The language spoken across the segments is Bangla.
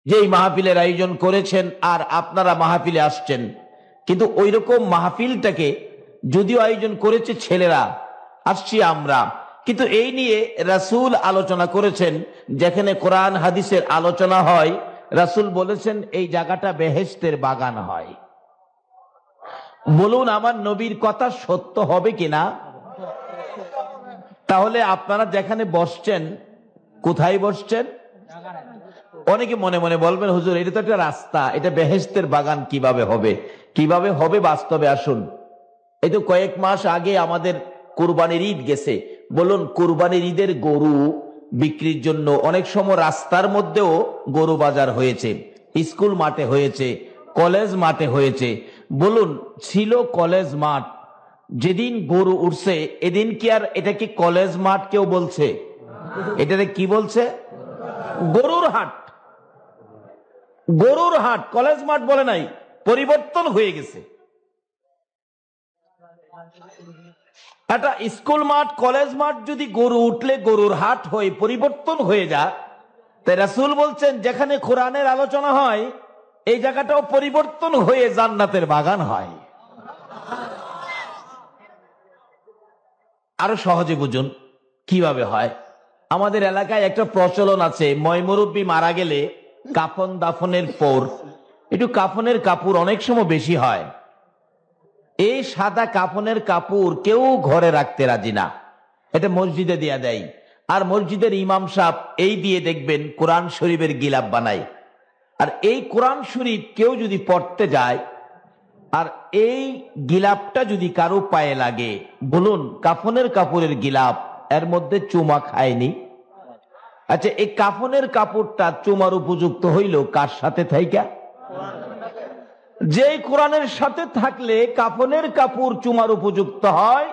যেই মাহফিলের আয়োজন করেছেন আর আপনারা মাহফিলে আসছেন, কিন্তু ওই রকম মাহফিলটাকে যদিও আয়োজন করেছে ছেলেরা, আসছি আমরা, কিন্তু এই নিয়ে রাসূল আলোচনা করেছেন। যেখানে কোরআন হাদিসের আলোচনা হয়, রাসূল বলেছেন এই জায়গাটা বেহেশতের বাগান হয়। বলুন আমার নবীর কথা সত্য হবে কিনা? তাহলে আপনারা যেখানে বসছেন, কোথায় বসছেন? অনেকে মনে মনে বলবেন, হুজুর এটা তো একটা রাস্তা, এটা বেহেশতের বাগান কিভাবে হবে? কিভাবে হবে বাস্তবে? আসুন, এই তো কয়েক মাস আগে আমাদের কুরবানির ঈদ গেছে। বলুন, কুরবানির ঈদের গরু বিক্রির জন্য অনেক সময় রাস্তার মধ্যেও গরু বাজার হয়েছে, স্কুল মাঠে হয়েছে, কলেজ মাঠে হয়েছে। বলুন, ছিল কলেজ মাঠ, যেদিন গরু উঠছে এদিন কি আর এটা কি কলেজ মাঠ কেউ বলছে? এটাকে কি বলছে? গরুর হাট। গরুর হাট, কলেজ মাঠ বলে নাই, পরিবর্তন হয়ে গেছে। একটা স্কুল মাঠ, কলেজ মাঠ যদি গরু উঠলে গরুর হাট হয়ে পরিবর্তন হয়ে যায়, তাই রাসূল বলছেন যেখানে কোরআনের আলোচনা হয় এই জায়গাটাও পরিবর্তন হয়ে জান্নাতের বাগান হয়। আরো সহজে বুঝুন কিভাবে হয়। আমাদের এলাকায় একটা প্রচলন আছে, ময়মুরব্বী মারা গেলে কাফন দাফনের পর একটু কাফনের কাপড় অনেক সময় বেশি হয়। এই সাদা কাফনের কাপড় কেউ ঘরে রাখতে রাজি না, এটা মসজিদে দেয়া দেয়। আর মসজিদের ইমাম সাহেব এই দিয়ে দেখবেন কোরআন শরীফের গিলাপ বানায়। আর এই কোরআন শরীফ কেউ যদি পড়তে যায় আর এই গিলাপটা যদি কারো পায়ে লাগে, বলুন কাফনের কাপড়ের গিলাপ এর মধ্যে চুমা খায়নি? আচ্ছা, এই কাফনের কাপড়টা চুমার উপযুক্ত হইল কার সাথে থাইকা? যে কোরআনের সাথে থাকলে কাফনের কাপড় চুমার উপযুক্ত হয়।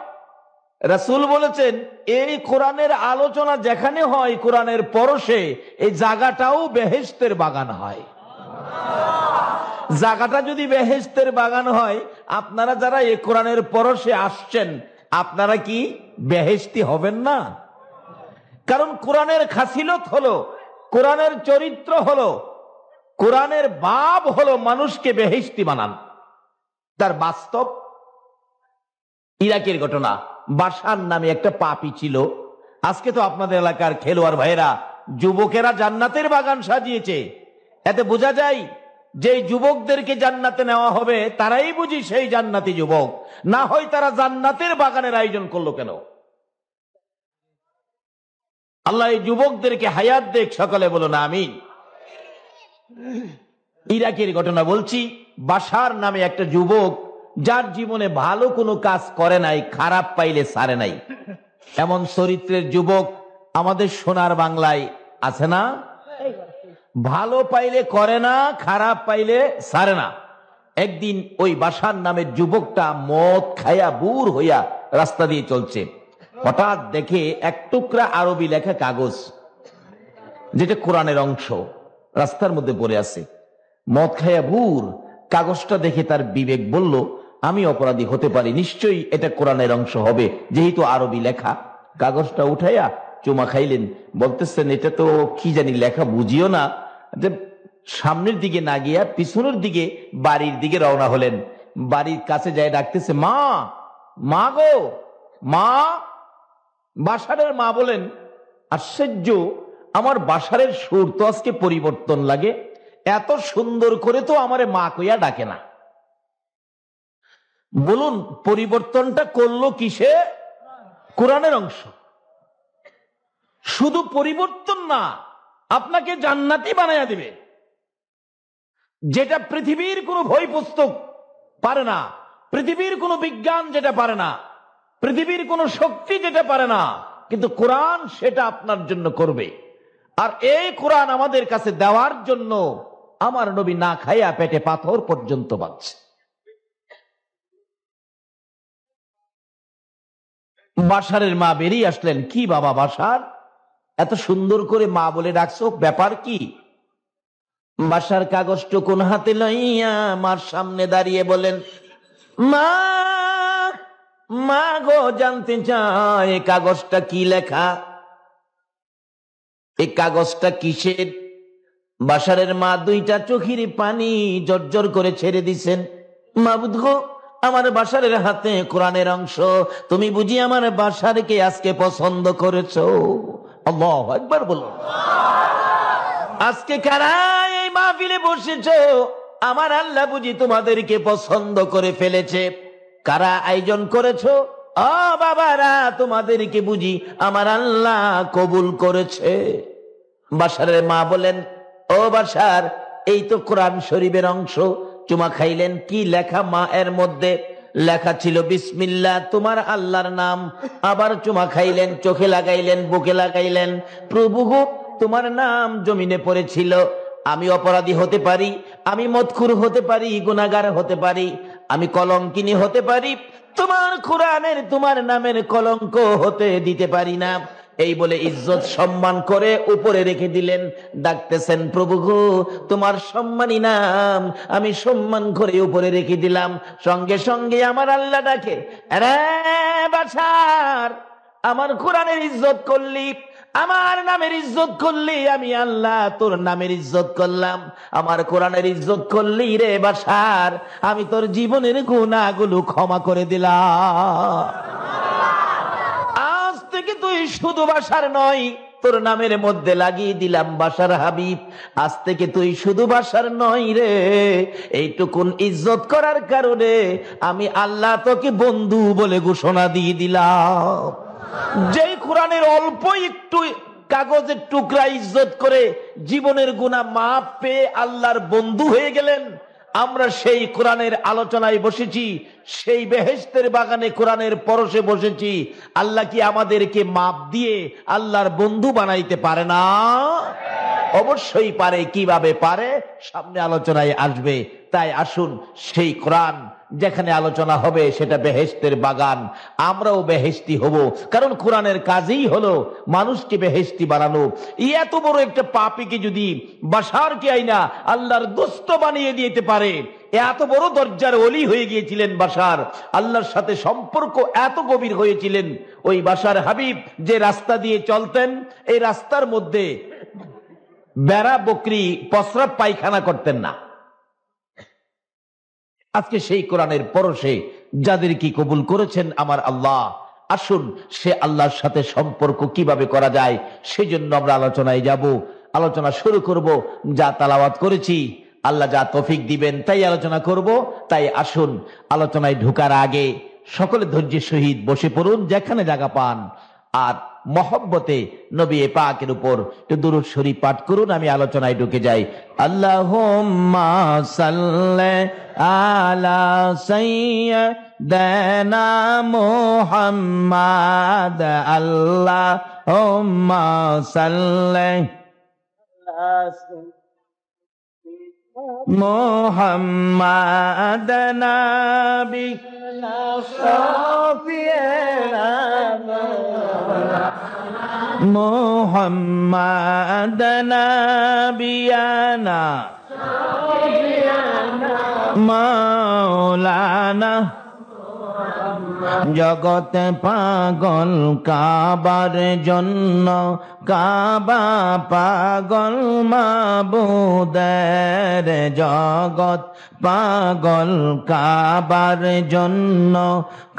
রাসূল বলেছেন এই কোরআনের আলোচনা যেখানে হয় কোরআনের পরশে, এই জায়গাটাও বেহেশতের বাগান হয়। জায়গাটা যদি বেহেশতের বাগান হয়, আপনারা যারা এই কোরআনের পরশে আসছেন আপনারা কি বেহেশতি হবেন না? কারণ কোরআনের খাসিলত হলো, কোরআনের চরিত্র হলো, কোরআনের ভাব হলো মানুষকে বেহেশতি বানান। তার বাস্তব ইরাকের ঘটনা। বাশার নামে একটা পাপী ছিল। আজকে তো আপনাদের এলাকার খেলোয়াড় ভাইয়েরা, যুবকেরা জান্নাতের বাগান সাজিয়েছে। এতে বোঝা যায় যে যুবকদেরকে জান্নাতে নেওয়া হবে তারাই বুঝি সেই জান্নাতি যুবক, না হয় তারা জান্নাতের বাগানের আয়োজন করলো কেন? আল্লাহ এই যুবকদেরকে হায়াত দেখ, সকালে বলো না আমিন। ইরাকের ঘটনা বলছি। বাশার নামে একটা যুবক, যার জীবনে ভালো কোনো কাজ করে নাই, খারাপ পাইলে ছাড়ে নাই, এমন চরিত্রের যুবক আমাদের সোনার বাংলায় আছে না? ভালো পাইলে করে না, খারাপ পাইলে ছাড়ে না। একদিন ওই বাশার নামের যুবকটা মদ খায়া বুর হইয়া রাস্তা দিয়ে চলছে। হঠাৎ দেখে এক টুকরা আরবি লেখা কাগজ, যেটা কোরআনের অংশ, রাস্তার মধ্যে পড়ে আছে। মদ খায়া বুর, কাগজটা দেখে তার বিবেক বলল আমি অপরাধী হতে পারি, নিশ্চয়ই এটা কোরআনের অংশ হবে, যেহেতু আরবি লেখা। কাগজটা উঠাইয়া চুমা খাইলেন। বলতেছেন এটা তো কি জানি লেখা, বুঝিও না। যে সামনের দিকে না গিয়া পিছনের দিকে বাড়ির দিকে রওনা হলেন। বাড়ির কাছে যায় ডাকতেছে, মা, মা গো, মা। বাশারের মা বলেন, আশ্চর্য, আমার বাশারের সুর তো আজকে পরিবর্তন লাগে, এত সুন্দর করে তো আমারে মা কইয়া ডাকে না। বলুন পরিবর্তনটা করলো কিসে? কোরআনের অংশ। শুধু পরিবর্তন না, আপনাকে জান্নাতি বানায়া দিবে, যেটা পৃথিবীর কোনো বই পুস্তক পারে না, পৃথিবীর কোনো বিজ্ঞান যেটা পারে না, পৃথিবীর কোনো শক্তি যেটা পারে না, কিন্তু কোরআন সেটা আপনার জন্য করবে। আর এই কোরআন আমাদের কাছে দেওয়ার জন্য আমার নবী না খাইয়া পেটে পাথর পর্যন্ত বাঁচছে। বাশারের মা বেরিয়ে আসলেন, কি বাবা বাশার, এত সুন্দর করে মা বলে ডাকছো, ব্যাপার কি? বাশার কাগজটুকু হাতে লইয়া মার সামনে দাঁড়িয়ে বলেন, মা, মা গো, জানতে চাই এই কাগজটা কি লেখা, এই কাগজটা কিসের? বাশারের মা দুইটা চোখের পানি জর্জর করে ছেড়ে দিছেন। মাবুদ গো, আমার বাশারের হাতে কোরআনের অংশ, তুমি বুঝি আমার বাশারকে আজকে পছন্দ করেছো? আল্লাহু আকবার বলো। আজকে কারা এই মাহফিলে বসেছো? আমার আল্লাহ বুঝি তোমাদেরকে পছন্দ করে ফেলেছে। কারা আয়োজন করেছো? ও বাবারা, তোমাদেরকে বুঝি আমার আল্লাহ কবুল করেছে। বাশারের মা বলেন, ও বাশার, এই তো কোরআন শরীফের অংশ। চুমা খাইলেন, কি লেখা মা? এর মধ্যে লেখা ছিল বিসমিল্লাহ, তোমার আল্লাহর নাম। আবার চুমা খাইলেন, চোখে লাগাইলেন, বুকে লাগাইলেন। প্রভু গো, তোমার নাম জমিনে পড়েছিল। আমি অপরাধী হতে পারি, আমি মদখুর হতে পারি, গুনাহগার হতে পারি, আমি কলঙ্কিনী হতে পারি, তোমার কোরআনের, তোমার নামের কলঙ্ক হতে দিতে পারি না। এই বলে ইজ্জত সম্মান করে উপরে রেখে দিলেন। ডাকতেছেন, প্রভু গো, তোমার সম্মানী নাম আমি সম্মান করে উপরে রেখে দিলাম। সঙ্গে সঙ্গে আমার আল্লাহ ডাকে, আরে বাছার, আমার কোরআনের ইজ্জত করলি, আমার নামের ইজ্জত করলি, আমি আল্লাহ তোর নামের ইজ্জত করলাম। আমার কোরআনের ইজ্জত করলি রে বাছার, আমি তোর জীবনের গুনাহগুলো ক্ষমা করে দিলাম। আজ থেকে তুই শুধু বাশার নয়, তোর নামের মধ্যে লাগিয়ে দিলাম বাশার হাবিব। আজ থেকে তুই শুধু বাশার নয় রে, এইটুকুন ইজ্জত করার কারণে আমি আল্লাহ তোকে বন্ধু বলে ঘোষণা দিয়ে দিলাম। যেই কোরআনের অল্প একটু কাগজের টুকরা ইজ্জত করে জীবনের গুনাহ মাফ পেয়ে আল্লাহর বন্ধু হয়ে গেলেন, আমরা সেই কোরআনের আলোচনায় বসেছি, সেই বেহেশতের বাগানে কোরআনের পরশে বসেছি। আল্লাহ কি আমাদেরকে মাপ দিয়ে আল্লাহর বন্ধু বানাইতে পারে না? অবশ্যই পারে। কিভাবে পারে সামনে আলোচনায় আসবে। তাই আসুন, সেই কোরআন যেখানে আলোচনা হবে সেটা বেহেশতের বাগান, আমরাও বেহেশতি হব। কারণ কোরআনের কাজই হলো মানুষকে বেহেশতি বানানো। এত বড় একটা পাপীকে যদি বাশারকে আইনা আল্লাহর দোস্ত বানিয়ে দিতে পারে, এত বড় দরজার ওলি হয়ে গিয়েছিলেন বাশার, আল্লাহর সাথে সম্পর্ক এত গভীর হয়েছিলেন। ওই বাশার হাবিব যে রাস্তা দিয়ে চলতেন, এই রাস্তার মধ্যে বেড়া বকরি প্রস্রাব পায়খানা করতেন না। আজকে সেই কোরআনের পরশে যাদের কি কবুল করেছেন আমার আল্লাহ, আসুন সে আল্লাহর সাথে সম্পর্ক কিভাবে করা যায় সেজন্য আমরা আলোচনায় যাব। আলোচনা শুরু করব। যা তালাওয়াত করেছি আল্লাহ যা তৌফিক দিবেন তাই আলোচনা করব। তাই আসুন, আলোচনায় ঢোকার আগে সকলে ধৈর্যের সহিত বসে পড়ুন যেখানে জায়গা পান, আর মহব্বতে নবী পাকের উপর একটু দুরূদ শরীফ পাঠ করুন। আমি আলোচনায় ঢুকে যাই। আল্লাহুম্মা সাল্লি আলা সাইয়্যিদানা মুহাম্মাদ, আল্লাহুম্মা সাল্লি মুহাম্মাদ নবী মুহাম্মাদ নবিয়ানা মাওলানা। জগত পাগল কাবার জন্য, কাবা পাগল মাবুদের। জগত পাগল কাবার জন্য,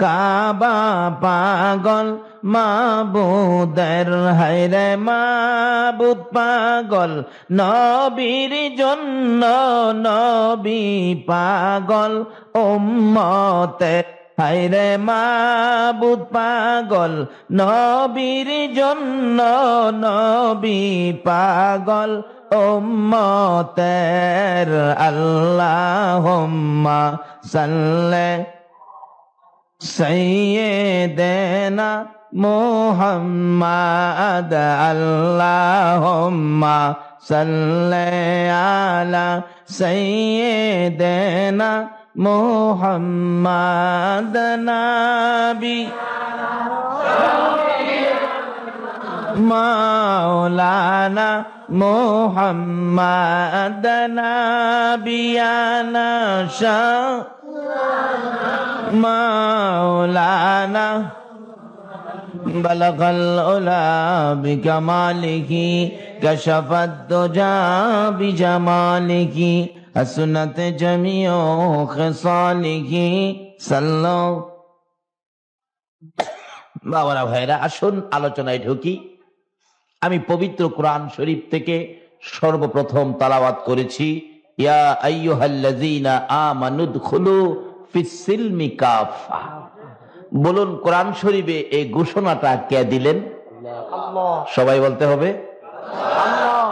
কাবা পাগল মাবুদের। হায়রে মাবুদ পাগল নবীর জন্য, নবী পাগল উম্মতের। হায়রে মাবুদ পাগল নবীর জন্য, নবী পাগল উম্মতের। আল্লাহুম্মা সাল্লি সাইয়্যিদানা মুহাম্মাদ, আল্লাহুম্মা সাল্লি আলা সাইয়্যিদানা মুহাম্মাদ নবী মাওলানা মুহাম্মাদ নবিয়ানা শাহ মাওলানা বালাগাল উলা বিকামালিহি কাশাফাত দুজা বিজামালিহি হাসনাত জামিউ খিসালিহি সাল্লাল্লাহু। বাবারা ভাইরা, আসুন আলোচনায় ঢুকি। আমি পবিত্র কোরআন শরীফ থেকে সর্বপ্রথম তেলাওয়াত করেছি, ইয়া আইয়ুহাল্লাযীনা আমানু দুখুলু ফিস-সিলমি কাফা। বলুন, কোরআন শরীফে এই ঘোষণাটা কে দিলেন? আল্লাহ। সবাই বলতে হবে আল্লাহ।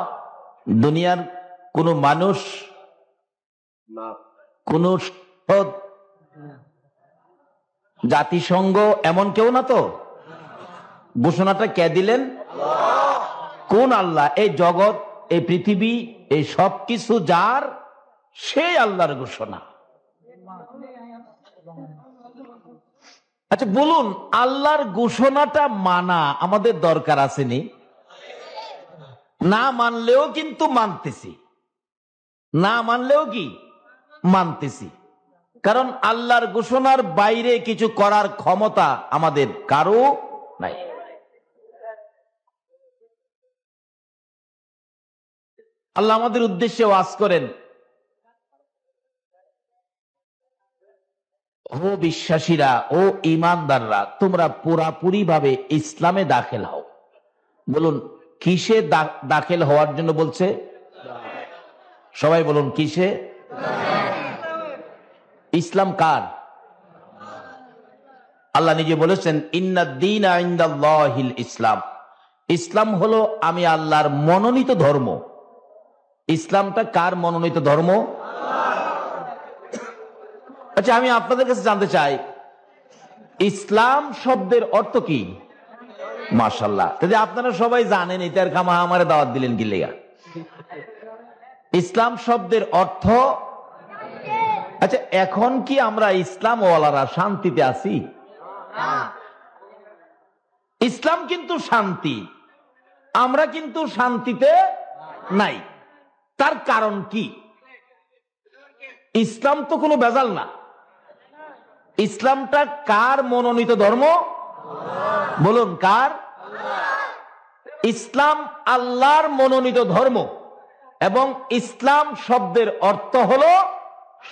দুনিয়ার কোন মানুষ, কোন জাতিসংঘ, এমন কেউ না তো? ঘোষণাটা কে দিলেন? কোন আল্লাহ? এই জগৎ, এই পৃথিবী, এই সব কিছু যার, সেই আল্লাহর ঘোষণা। আচ্ছা বলুন, আল্লাহর ঘোষণাটা মানা আমাদের দরকার আসেনি? না মানলেও কিন্তু মানতেছি, না মানলেও কি মানতেছি, কারণ আল্লাহর ঘোষণার বাইরে কিছু করার ক্ষমতা আমাদের কারো নাই। আল্লাহ আমাদের উদ্দেশ্যে ওয়াজ করেন, ও বিশ্বাসীরা, ও ঈমানদাররা, তোমরা পুরাপুরি ভাবে ইসলামে দাখিল হও। বলুন, কিসে দাখিল হওয়ার জন্য বলছে? সবাই বলুন, কিসে? ইসলাম কার? আল্লাহ নিজে বলেছেন, ইন্নাদ-দীনা ইনদাল্লাহিল ইসলাম। ইসলাম হলো আমি আল্লাহর মনোনীত ধর্ম। ইসলামটা কার মনোনীত ধর্ম? আচ্ছা, আমি আপনাদের কাছে জানতে চাই, ইসলাম শব্দের অর্থ কি? মাশাআল্লাহ, যদি আপনারা সবাই জানেন, এটার খামা আমারে দাওয়াত দিলেন কি লেগা? ইসলাম শব্দের অর্থ, আচ্ছা এখন কি আমরা ইসলাম ওয়ালারা শান্তিতে আছি? ইসলাম কিন্তু শান্তি, আমরা কিন্তু শান্তিতে নাই। তার কারণ কি? ইসলাম তো কোনো ভেজাল না। ইসলামটা কার মনোনীত ধর্ম? বলুন, কার? ইসলাম আল্লাহর মনোনীত ধর্ম, এবং ইসলাম শব্দের অর্থ হলো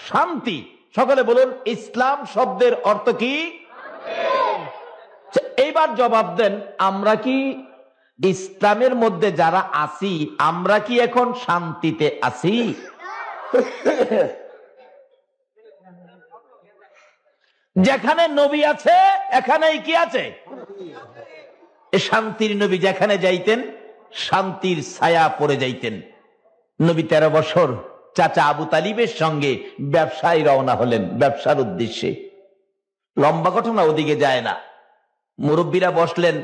শান্তি। সকলে বলুন, ইসলাম শব্দের অর্থ কি? এইবার জবাব দেন, আমরা কি ইসলামের মধ্যে যারা আছি, আমরা কি এখন শান্তিতে আছি? যেখানে নবী আছে এখানেই কি আছে? শান্তির নবী যেখানে যাইতেন শান্তির ছায়া পড়ে যাইতেন। নবী 13 বছর চাচা আবু তালিবের সঙ্গে ব্যবসায় রওনা হলেন, ব্যবসার উদ্দেশ্যে। লম্বা ঘটনা, ওদিকে যায় না। মুরব্বীরা বসলেন,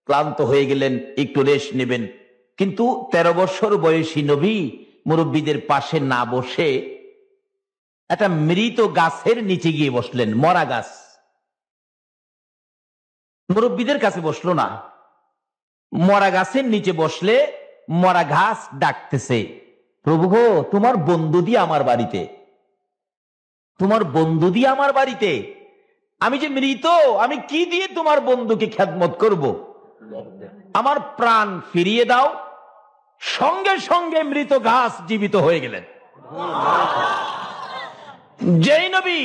ক্লান্ত হয়ে গেলেন, একটু রেস্ট নেবেন। কিন্তু 13 বছর বয়সী নবী মুরব্বীদের পাশে না বসে একটা মৃত গাছের নিচে গিয়ে বসলেন, মরা গাছ। মুরব্বীদের কাছে বসলো না, মরা গাছের নিচে বসলে মরা ঘাস ডাকতেছে, প্রভু গো, তোমার বন্ধু দিয়ে আমার বাড়িতে, তোমার বন্ধু দিয়ে আমার বাড়িতে, আমি যে মৃত, আমি কি দিয়ে তোমার বন্ধুকে খেদমত করব? আমার প্রাণ ফিরিয়ে দাও। সঙ্গে সঙ্গে মৃত ঘাস জীবিত হয়ে গেলেন। যেই নবী,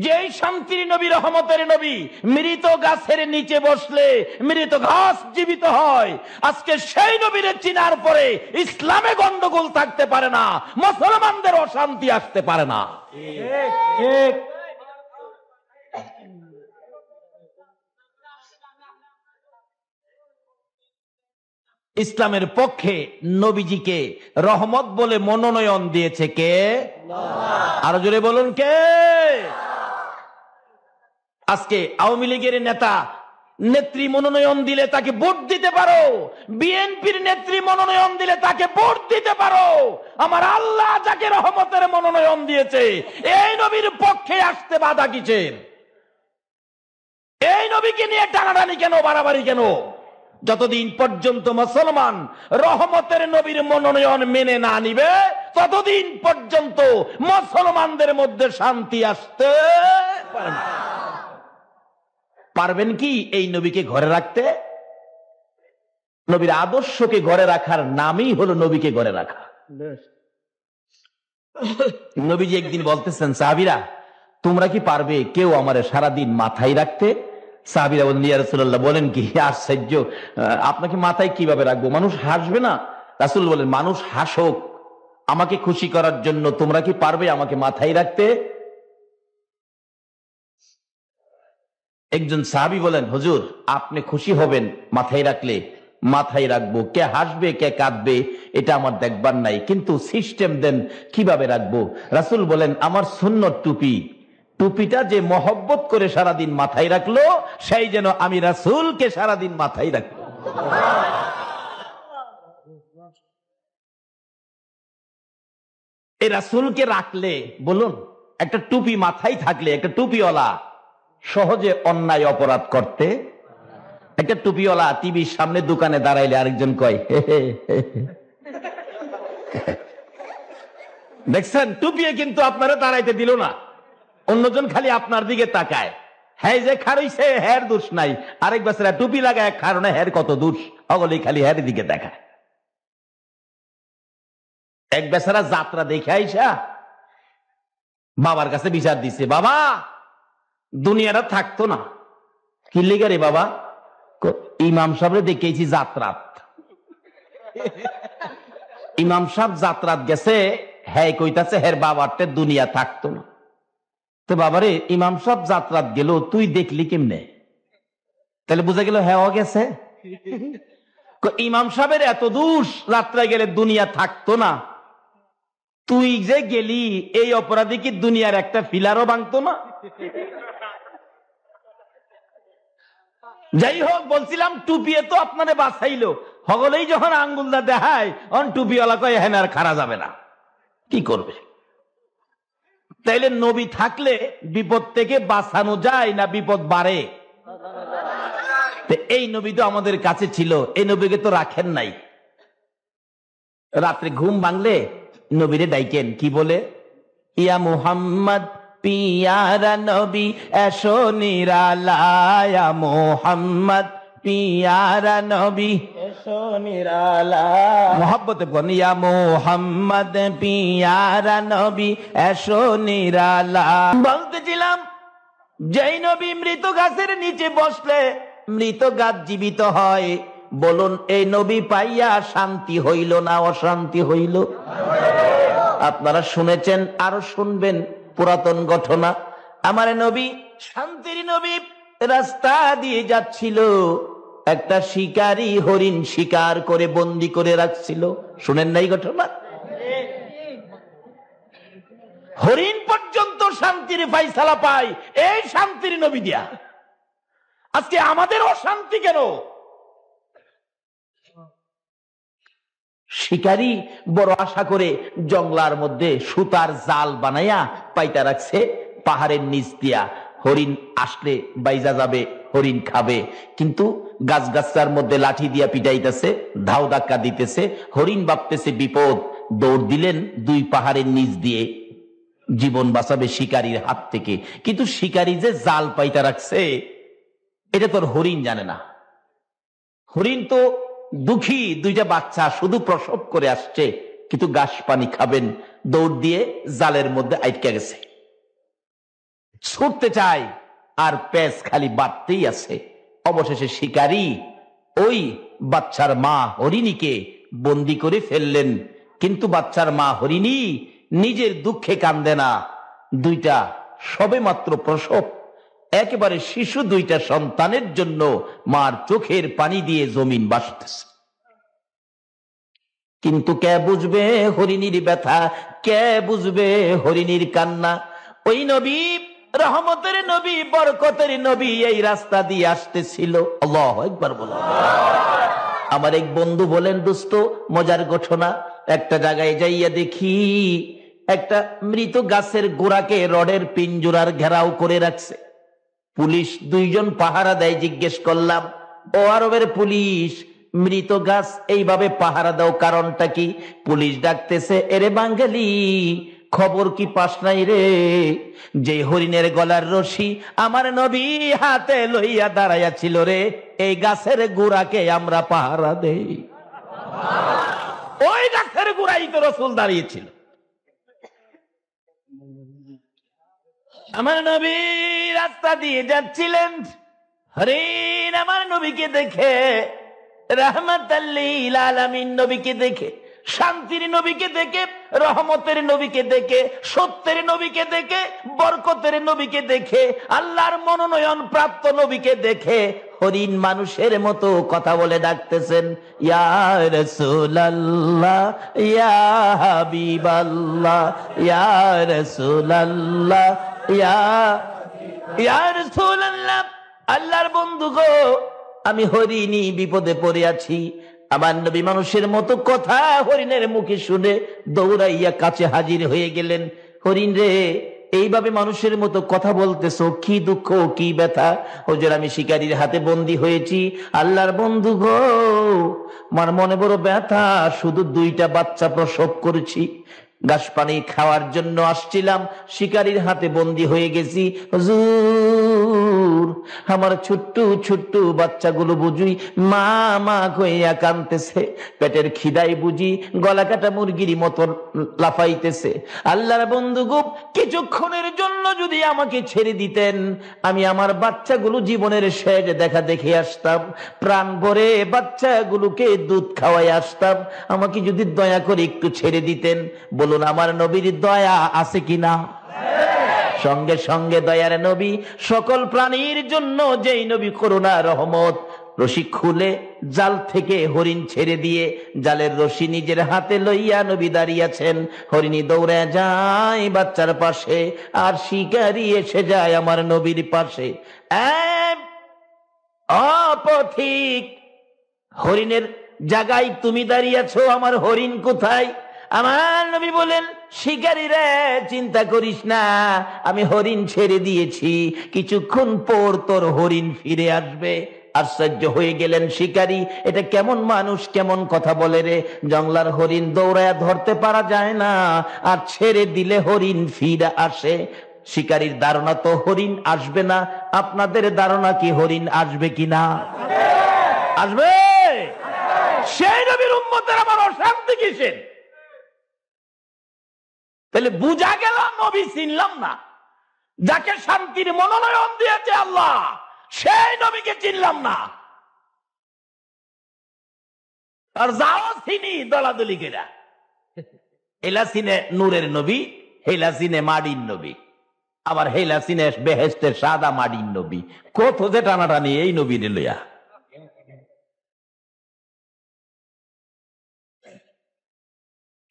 যেই শান্তির নবী, রহমতের নবী, মৃত গাছের নিচে বসলে মৃত ঘাস জীবিত হয়। আজকে সেই নবীরে চিনার পরে ইসলামে গন্ডগোল থাকতে পারে না, মুসলমানদের অশান্তি আসতে পারে না। ইসলামের পক্ষে নবীজিকে রহমত বলে মনোনয়ন দিয়েছে কে? আরো জোরে বলুন, কে? আজকে আওয়ামী লীগের নেতা নেত্রী মনোনয়ন দিলে তাকে ভোট দিতে পারো, বিএনপির নেত্রী মনোনয়ন দিলে তাকে ভোট দিতে পারো। আমার আল্লাহ যাকে রহমতের মনোনয়ন দিয়েছে, এই নবীর পক্ষে আসতে বাধা কিসের? এই নবীকে নিয়ে টানাটানি কেন, বাড়াবাড়ি কেন? যতদিন পর্যন্ত মুসলমান রহমতের নবীর মনোনয়ন মেনে না নিবে, ততদিন পর্যন্ত মুসলমানদের মধ্যে শান্তি আসতে পারে না। পারবেন কি এই নবীকে ঘরে রাখতে? নবীর আদর্শকে ঘরে রাখার নামই হলো নবীকে ঘরে রাখা। নবীজি একদিন বলতেছেন, সাহাবীরা তোমরা কি পারবে কেউ আমারে সারাদিন মাথায় রাখতে? সাহাবীরা বলেন, ইয়া রাসূলুল্লাহ, বলেন কি? আশ্চর্য, আপনাকে মাথায় কিভাবে রাখবো? মানুষ হাসবে না? রাসূল বলেন, মানুষ হাসুক, আমাকে খুশি করার জন্য তোমরা কি পারবে আমাকে মাথায় রাখতে? একজন সাহাবী বলেন, হুজুর আপনি খুশি হবেন মাথায় রাখলে মাথায় রাখবো, কে হাসবে কে কাঁদবে এটা আমার দেখবার নাই, কিন্তু সিস্টেম দেন কিভাবে রাখবো। রাসূল বলেন, আমার সুন্নত টুপি, টুপিটা যে মহব্বত করে সারাদিন মাথায় রাখলো সেই যেন আমি রাসূলকে সারাদিন মাথায় রাখবো। এই রাসূলকে রাখলে, বলুন, একটা টুপি মাথায় থাকলে একটা টুপিওয়ালা সহজে অন্যায় অপরাধ করতে। একটা টুপিওয়ালা টিভির সামনে দোকানে দাঁড়াইলে আরেকজন কয় দেখছেন, টুপিয়ে কিন্তু আপনারা দাঁড়াইতে দিল না, অন্যজন খালি আপনার দিকে তাকায়। হ্যাঁ যে খারইছে হের দোষ নাই, আরেক বেচারা টুপি লাগায় কারণে হের কত দোষ, অগলি খালি হের দিকে দেখায়। এক বেচারা যাত্রা দেখে আইসা বাবার কাছে বিচার দিছে, বাবা দুনিয়াটা থাকতো না। কি লেগে রে বাবা? ইমাম সাহেব দেখেছি যাত্রাত, ইমাম সাহেব যাত্রাত গেছে, হ্যাঁ কইতাছে হের বাবারতে দুনিয়া থাকতো না। তো বাবারে ইমাম সাহেব যাত্রাত গেল, তুই দেখলি কেমনে? তাহলে বুঝা গেল হ্যাঁ গেছে। ইমাম সাহেবের এত দোষ, যাত্রায় গেলে দুনিয়া থাকতো না, তুই যে গেলি এই অপরাধী কি দুনিয়ার একটা ফিলারও ভাঙতো না? যাই হোক, বলছিলাম টুপিয়ে তো আপনারে বাঁচাইলো, হগলেই যখন আঙ্গুলটা দেখায় অন টুপিওয়ালা কয় হ্যাঁ আর খারা যাবে না, কি করবে? তাইলে নবী থাকলে বিপদ থেকে বাঁচানো যায় না বিপদ বাড়ে? এই নবী তো আমাদের কাছে ছিল, এই নবীকে তো রাখেন নাই। রাত্রে ঘুম ভাঙলে নবীরে ডাইকেন, কি বলে? ইয়া মুহাম্মদ পিয়ারা নবী এসো নিরালায়া, মুহাম্মদ পিয়ারা নবী এসো নিরালা। মোহাব্বতে বলেন, ইয়া মুহাম্মদ পিয়ারা নবী এসো নিরালা। বলতেছিলাম, যেই নবী মৃত গাছের নিচে বসলে মৃত গাছ জীবিত হয়, বলুন এই নবী পাইয়া শান্তি হইল না অশান্তি হইল? আপনারা শুনেছেন, আরো শুনবেন পুরাতন ঘটনা। আমার নবী শান্তির নবী রাস্তা দিয়ে যাচ্ছিল, একটা শিকারী হরিণ শিকার করে বন্দি করে রাখছিল। শুনেন নাই ঘটনা? হরিণ পর্যন্ত শান্তির ফায়সালা পায় এই শান্তির নবী দিয়া। আজকে আমাদের অশান্তি কেন? শিকারী বড় আশা করে জঙ্গলার মধ্যে সুতার জাল বানাইয়া পাইতা রাখছে পাহাড়ের নিচ দিয়া, হরিণ আসলে বাইজা যাবে, হরিণ খাবে, কিন্তু গাছগাছার মধ্যে লাঠি দিয়া পিটাইতেছে, ধাও ধাক্কা দিতেছে, হরিণ ভাবতেছে বিপদ, দৌড় দিলেন দুই পাহাড়ের নিচ দিয়ে, জীবন বাঁচাবে শিকারীর হাত থেকে। কিন্তু শিকারী যে জাল পাইতা রাখছে এটা তোর হরিণ জানে না। হরিণ তো দুঃখী, দুইটা বাচ্চা শুধু প্রসব করে আসছে, কিন্তু ঘাস পানি খাবেন, দৌড় দিয়ে জালের মধ্যে আটকে গেছে, ছুটতে চায় আর পেঁচ খালি বাড়তেই আছে। অবশেষে শিকারী ওই বাচ্চার মা হরিণীকে বন্দি করে ফেললেন, কিন্তু বাচ্চার মা হরিণী নিজের দুঃখে কান্দে না। দুইটা সবে মাত্র প্রসব, একেবারে শিশু দুইটা সন্তানের জন্য মার চোখের পানি দিয়ে জমিন বাসতেছে। কিন্তু কে বুঝবে হরিণীর ব্যথা, কে বুঝবে হরিণীর কান্না? ওই নবী, রহমতের নবী, বরকতের নবী এই রাস্তা দিয়ে আসতেছিল। আল্লাহু আকবার বলো। আমার এক বন্ধু বলেন, দোস্ত মজার ঘটনা, একটা জায়গায় যাইয়া দেখি একটা মৃত গাছের গোড়াকে রডের পিঞ্জুরার ঘেরাও করে রাখছে। পুলিশ দুইজন পাহারা দেয়। জিজ্ঞেস করলাম, ও আরবের পুলিশ, মৃত গাছ এইভাবে পাহারা দাও কারণটা কি? পুলিশ ডাকতেছে, এরে বাঙালি, খবর কি পাস নাই রে, যে হরিণের গলার রশি আমার নবী হাতে লইয়া দাঁড়াইয়া ছিল রে, এই গাছের গোড়াকে আমরা পাহারা দেই। ওই গাছের গোড়াই তো রাসূল দাঁড়িয়েছিল। আমার নবী রাস্তা দিয়ে যাচ্ছিলেন, হরিণ আমার নবীকে দেখে, রাহমাতাল লিল আলামিন নবীকে দেখে, শান্তির নবীকে দেখে, রহমতের নবীকে দেখে, সত্যের নবীকে দেখে, বরকতের নবীকে দেখে, আল্লাহর মনোনয়ন প্রাপ্ত নবীকে দেখে হরিণ মানুষের মতো কথা বলে ডাকতেছেন, ইয়া রাসূলুল্লাহ, ইয়া হাবিবাল্লাহ, ইয়া রাসূলুল্লাহ, ইয়া রাসূলুল্লাহ। আল্লাহর বন্ধু গো, আমি হরিণী বিপদে পড়ে আছি। আমার নবী মানুষের মতো কথা হরিণের মুখে শুনে দৌড়াইয়া কাছে হাজির হয়ে গেলেন। হরিণ রে, এইভাবে মানুষের মতো কথা বলতেছো, কি দুঃখ কি ব্যথা? হুজুর, আমি শিকারীর হাতে বন্দী হয়েছি। আল্লাহর বন্ধু গো, আমার মনে বড় ব্যথা, শুধু 2টা বাচ্চা প্রসব করেছি, ঘাস পানি খাওয়ার জন্য আসছিলাম, শিকারীর হাতে বন্দী হয়ে গেছি। হুজুর, আমার ছোট্ট ছোট্ট বাচ্চাগুলো বুঝি মা মা কইয়া কাঁদতেছে, পেটের খিদাই বুঝি গলা কাটা মুরগির মতো লাফাইতেছে। আল্লাহর বন্ধু গো, কিছুক্ষণের জন্য যদি আমাকে ছেড়ে দিতেন, আমি আমার বাচ্চাগুলো জীবনের শেষ দেখা দেখে আসতাম, প্রাণ ভরে বাচ্চাগুলোকে দুধ খাওয়াই আসতাম। আমাকে যদি দয়া করে একটু ছেড়ে দিতেন। বলুন, আমার নবীর দয়া আছে কিনা? সঙ্গে সঙ্গে দয়ার নবী, সকল প্রাণীর জন্য যেই নবী করুণা রহমত, রশি খুলে জাল থেকে হরিণ ছেড়ে দিয়ে জালের রশি নিজের হাতে লইয়া নবী দাঁড়িয়েছেন। হরিণী দৌড়ে যায় বাচ্চার পাশে, আর শিকারী এসে যায় আমার নবীর পাশে। অপথিক, হরিণের জায়গায় তুমি দাঁড়িয়েছো, আমার হরিণ কোথায়? আমার নবী বলেন, শিকারী রে, চিন্তা করিস না, আমি হরিণ ছেড়ে দিয়েছি, কিছুক্ষণ পর তোর হরিণ ফিরে আসবে। আশ্চর্য হয়ে গেলেন শিকারী, এটা কেমন মানুষ, কেমন কথা বলে রে? জঙ্গলার হরিণ দৌড়ায়া ধরতে পারা যায় না, আর ছেড়ে দিলে হরিণ ফিরে আসে। শিকারীর ধারণা তো হরিণ আসবে না। আপনাদের ধারণা কি হরিণ আসবে কিনা? আসবে। সেই নবীর উম্মতের আমার অশান্তি কিসের? তাহলে বুঝা গেল নবী চিনলাম না। যাকে শান্তির মনোনয়ন দিয়েছে আল্লাহ, সেই নবীকে চিনলাম না। আর যাও চিনি দলাদলি কেরা, হেলা চিনে নূরের নবী, হেলা চিনে মাটির নবী, আবার হেলা চিনে বেহেশতের সাদা মাটির নবী। কত যে টানাটানি এই নবীর লইয়া।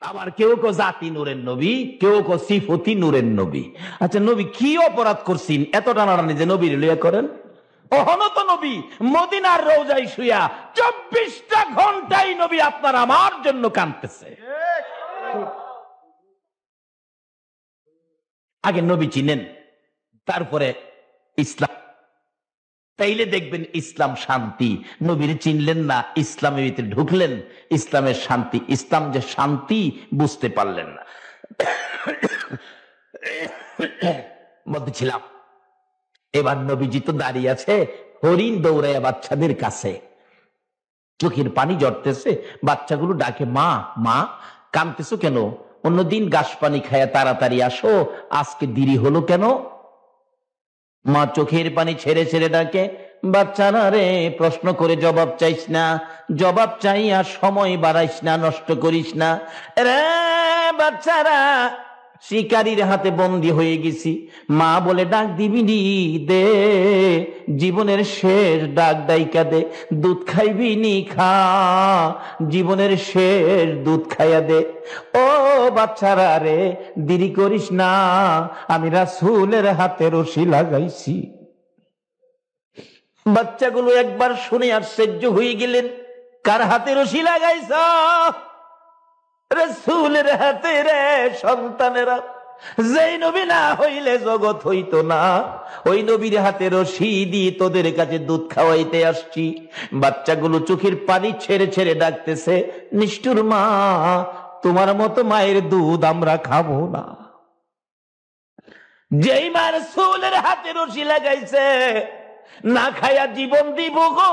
আবার কেউ কেউ জাতি নূরের নবী, কেউ কেউ সিফতি নূরের নবী। আচ্ছা, নবী কি অপরাধ করছেন এত টানাটানি যে নবীর লইয়া করেন? অহনত নবী মদিনার রওজায় শুয়া 24টা ঘন্টাই নবী আপনার আমার জন্য কাঁদতেছে। আগে নবী চিনেন, তারপরে ইসলাম, তাইলে দেখবেন ইসলাম শান্তি। নবীর চিনলেন না, ইসলামের ভিতরে ঢুকলেন, ইসলামের শান্তি, ইসলাম যে শান্তি বুঝতে পারলেন না। মধ্যে ছিলাম, এবার নবীজি তো দাঁড়িয়ে আছে, হরিণ দৌড়াইয়া বাচ্চাদের কাছে, চোখের পানি জড়তেছে, বাচ্চাগুলো ডাকে মা মা। কাঁদতেছো কেন? অন্যদিন ঘাস পানি খায়া তাড়াতাড়ি আসো, আজকে দেরি হলো কেন? মা চোখের পানি ছেড়ে ছেড়ে ডাকে, বাচ্চারা রে, প্রশ্ন করে জবাব চাইস না, জবাব চাইয়া সময় বাড়াইস না, নষ্ট করিস না রে বাচ্চারা, শিকারীর হাতে বন্দী হয়ে গেছি। মা বলে ডাক দিবি নি, দে, জীবনের শেষ ডাক ডাইকা দে, দুধ খাইবি নি খা, জীবনের শেষ দুধ খাইয়া দে। ও বাচ্চারা রে, দেরি করিস না, আমি রাসূলের হাতে রশি লাগাইছি। বাচ্চাগুলো একবার শুনে আশ্চর্য হয়ে গেলেন, কার হাতে রশি লাগাইছ? রাসূলের হাতে রে সন্তানেরা। যেই নবী না হইলে জগৎ হইতো না, ওই নবীর হাতে রশি দিয়ে তোদের কাছে দুধ খাওয়াইতে আসছি। বাচ্চাগুলো চোখের পানি ছেড়ে ছেড়ে ডাকতেছে, নিষ্ঠুর মা, তোমার মতো মায়ের দুধ আমরা খাবো না। যেই মা রাসূলের হাতে রশি লাগাইছে, না খায়া জীবন দিব গো,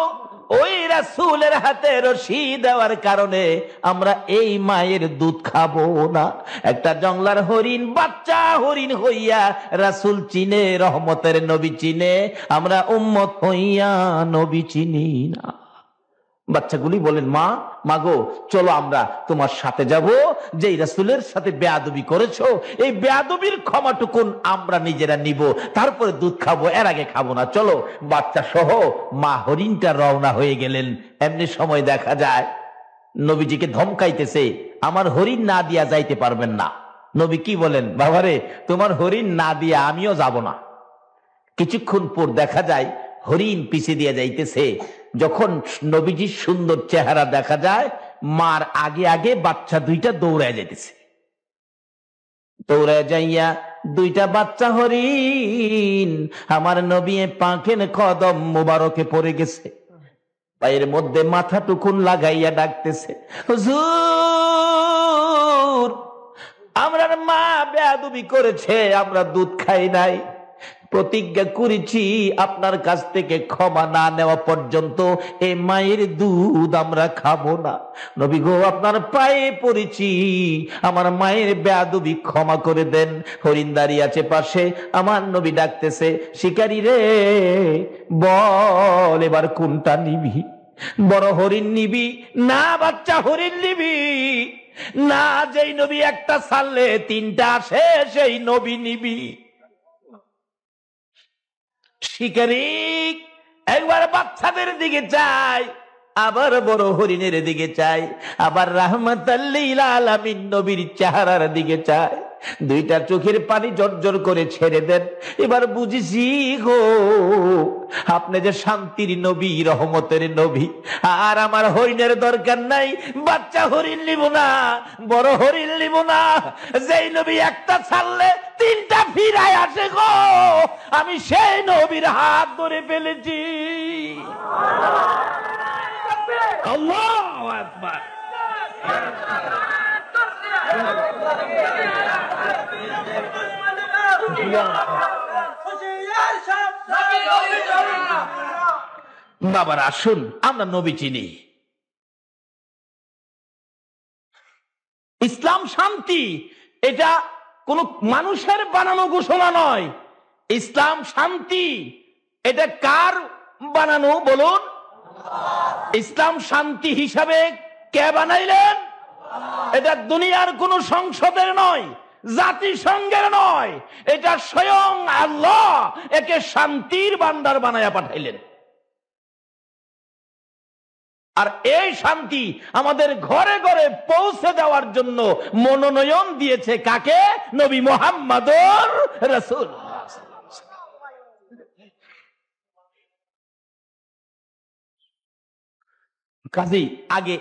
ওই রাসূলের হাতে রশি দেওয়ার কারণে আমরা এই মায়ের দুধ খাবো না। একটা জংলার হরিণ, বাচ্চা হরিণ হইয়া রাসূল চিনে, রহমতের নবী চিনে, আমরা উম্মত হইয়া নবী চিনি না। বাচ্চাগুলি বলেন, মা মাগো চলো আমরা তোমার সাথে যাব, যেই রাসূলের সাথে বেয়াদবি করেছো এই বেয়াদবির ক্ষমাটুকুন আমরা নিজেরা নিব, তারপরে দুধ খাবো, এর আগে খাবো না, চলো। বাচ্চা সহ মা হরিণটা রওনা হয়ে গেলেন। এমনি সময় দেখা যায় নবীজিকে ধমকাইতেছে, আমার হরিণ না দিয়া যাইতে পারবেন না। নবী কি বলেন, বাবারে তোমার হরিণ না দিয়া আমিও যাব না। কিছুক্ষণ পর দেখা যায় হরিণ পিছে দিয়ে যাইতেছে। যখন নবীজির সুন্দর চেহারা দেখা যায়, মার আগে আগে বাচ্চা দুইটা দৌড়ায় যাইতেছে। দৌড়ায় যাইয়া দুইটা বাচ্চা হরিণ আমার নবী পাখের কদম মুবারকে পড়ে গেছে, পায়ের মধ্যে মাথা টুকুন লাগাইয়া ডাকতেছে, হুজুর আমরার মা বেয়াদবি করেছে, আমরা দুধ খাই নাই, প্রতিজ্ঞা করেছি আপনার কাছ থেকে ক্ষমা না নেওয়া পর্যন্ত এই মায়ের দুধ আমরা খাবো না। নবী গো আপনার পায়ে পড়েছি, আমার মায়ের বেয়াদবি ক্ষমা করে দেন। হরিণ দাঁড়িয়ে আছে পাশে, আমার নবী ডাকতেছে, শিকারী রে বল এবার কোনটা নিবি, বড় হরিণ নিবি না বাচ্চা হরিণ নিবি? না, যেই নবী একটা ছাড়লে তিনটা আসে সেই নবী নিবি। শিকারী একবার বাচ্চাদের দিকে চাই, আবার বড় হরিণের দিকে চাই, আবার রাহমাতাল লিল আলামিন নবীর চেহারার দিকে চাই। দুইটা চোখের পানি জর্জর করে ছেড়ে দেন। এবার বুঝেছি গো আপনি যে শান্তির নবী, রহমতের নবী। আর আমার হরিণের দরকার নাই, বাচ্চা হরিণ নিব না, বড় হরিণ নিব না। যেই নবী একটা ছাড়লে তিনটা ফিরায় আসে গো, আমি সেই নবীর হাত ধরে ফেলেছি। আল্লাহু আকবার। বাবার আসুন আমরা নবী চিনি। ইসলাম শান্তি, এটা কোন মানুষের বানানো ঘোষণা নয়। ইসলাম শান্তি, এটা কার বানানো বলুন? ইসলাম শান্তি হিসাবে কে বানাইলেন? এটা দুনিয়ার কোন সংসদের নয়, জাতিসংঘের নয়, এটা স্বয়ং আল্লাহ একে শান্তির ভান্ডার বানায়া পাঠাইলেন। আর এই শান্তি আমাদের ঘরে ঘরে পৌঁছে দেওয়ার জন্য মনোনয়ন দিয়েছে কাকে? নবী মুহাম্মদুর রাসূল। কাজী আগে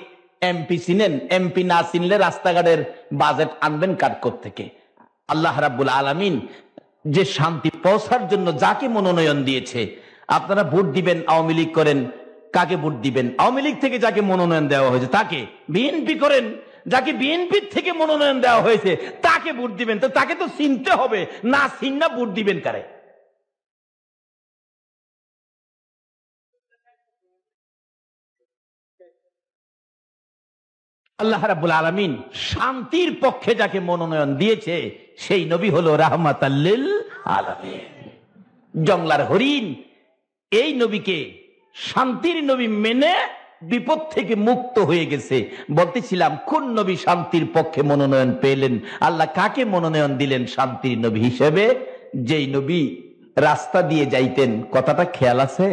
এমপি চিনেন, এমপি না চিনলে রাস্তাঘাটের বাজেট আনবেন কার থেকে? আল্লাহ রাব্বুল আলামিন যে শান্তি পৌঁছার জন্য যাকে মনোনয়ন দিয়েছে, আপনারা ভোট দিবেন, আওয়ামী লীগ করেন, কাকে ভোট দিবেন? আওয়ামী লীগ থেকে যাকে মনোনয়ন দেওয়া হয়েছে তাকে। বিএনপি করেন, যাকে বিএনপি থেকে মনোনয়ন দেওয়া হয়েছে তাকে ভোট দিবেন। তো তাকে তো চিনতে হবে, না চিন্না ভোট দিবেন কারে? আল্লাহ রাব্বুল আলামিন শান্তির পক্ষে যাকে মনোনয়ন দিয়েছে সেই নবী হলো রাহমাতাল লিল আলামিন। জংলার হরিণ এই নবীকে শান্তির নবী মেনে বিপদ থেকে মুক্ত হয়ে গেছে। বলতেছিলাম কোন নবী শান্তির পক্ষে মনোনয়ন পেলেন? আল্লাহ কাকে মনোনয়ন দিলেন শান্তির নবী হিসেবে? যেই নবী রাস্তা দিয়ে যাইতেন, কথাটা খেয়াল আছে?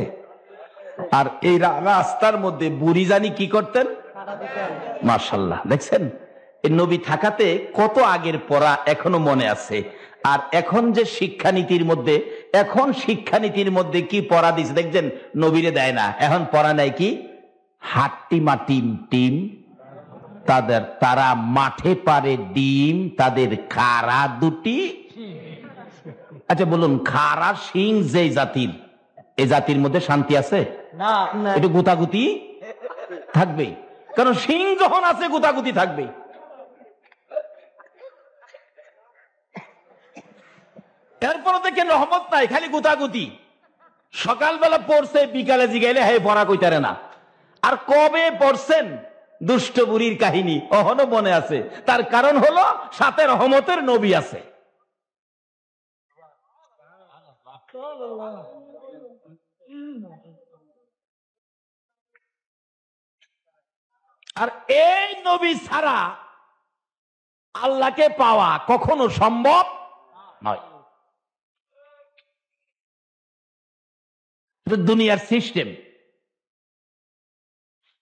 আর এই রাস্তার মধ্যে বুড়ি জানি কি করতেন? মাশাআল্লাহ, দেখছেন এই নবী থাকাতে কত আগের পড়া এখনো মনে আছে। আর এখন যে শিক্ষানীতির মধ্যে, এখন শিক্ষানীতির মধ্যে কি পড়া দিচ্ছে দেখছেন? নবীরে দেয় না, এখন পড়া নাই কি? হাট্টিমা টিম টিম তাদের, তারা মাঠে পারে ডিম, তাদের খাড়া দুটি। আচ্ছা বলুন, খাড়া সিং যে জাতির, এই জাতির মধ্যে শান্তি আছে না? একটু গুতাগুতি থাকবে, কারণ সিং যখন আছে গুতাগুতি থাকবে। এরপর দেখেন রহমত নাই, খালি গুতাগুতি। সকালবেলা পড়ছে, বিকালে জিগাইলে হে পড়া কইতারে না। আর কবে পড়ছেন দুষ্ট বুড়ির কাহিনী অহনো মনে আছে। তার কারণ হলো সাথে রহমতের নবী আছে। আর এই নবী ছাড়া আল্লাহকে পাওয়া কখনো সম্ভব নয়। দুনিয়ার সিস্টেম।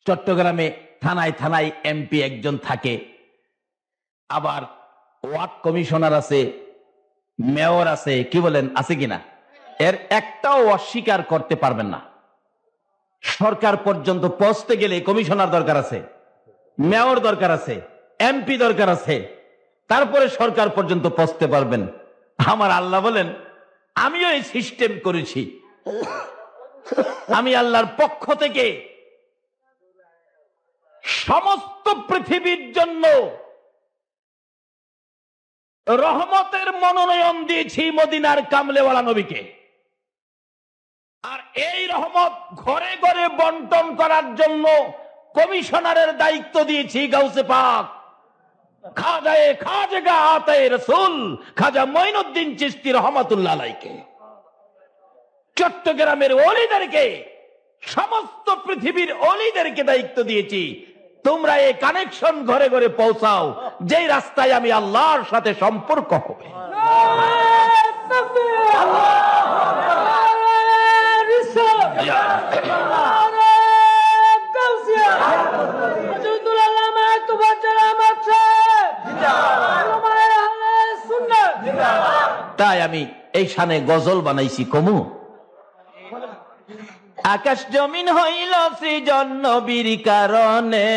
চট্টগ্রামে থানায় থানায় এমপি একজন থাকে, আবার ওয়ার্ড কমিশনার আছে, মেয়র আছে, কি বলেন আছে কিনা? এর একটাও অস্বীকার করতে পারবেন না। সরকার পর্যন্ত পৌঁছতে গেলে কমিশনার দরকার আছে, মেয়র দরকার আছে, এমপি দরকার আছে, তারপরে সরকার পর্যন্ত পৌঁছতে পারবেন। আমার আল্লাহ বলেন আমিও এই সিস্টেম করেছি। আমি আল্লাহর পক্ষ থেকে সমস্ত পৃথিবীর জন্য রহমতের মনোনয়ন দিয়েছি মদিনার কামলেওয়ালা নবীকে। আর এই রহমত ঘরে ঘরে বন্টন করার জন্য কমিশনারের দায়িত্ব দিয়েছি গাউসে পাক খাজা আতায়ে রাসূল খাজা মঈনুদ্দিন চিশতি রহমাতুল্লাহ আলাইহিকে। চট্টগ্রামের ওলিদেরকে, সমস্ত পৃথিবীর ওলিদেরকে দায়িত্ব দিয়েছি, তোমরা এই কানেকশন ঘরে ঘরে পৌঁছাও, যেই রাস্তায় আমি আল্লাহর সাথে সম্পর্ক হবে। তাই আমি এই শানে গজল বানাইছি। কমু আকাশ জমিন হইল সৃজন নবীর কারণে,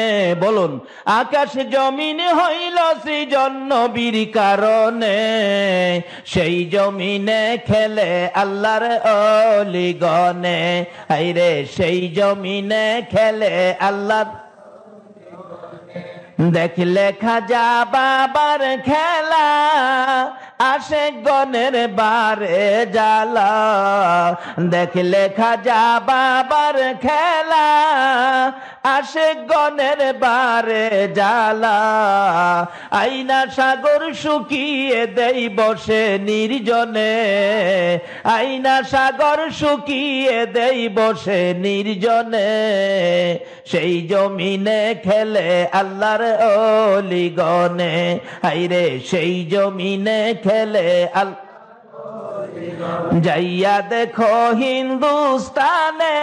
বলুন আকাশ জমিন হইল সৃজন নবীর কারণে, সেই জমিনে খেলে আল্লাহর ওলিগণে, আইরে সেই জমিনে খেলে আল্লাহ। দেখলে খাজা বাবার খেলা, আশেক গণের বারে জ্বালা। দেখলে খাজা বাবার খেলা, আশেক গণের বারে জ্বালা। আইনা সাগর শুকিয়ে দেই বসে নির্জনে, আইনা সাগর শুকিয়ে দেই বসে নির্জনে, সেই জমিনে খেলে আল্লাহর ওলিগণে, হাইরে সেই জমিনে খেলে আল্লাহ। যাইয়া দেখো হিন্দুস্তানে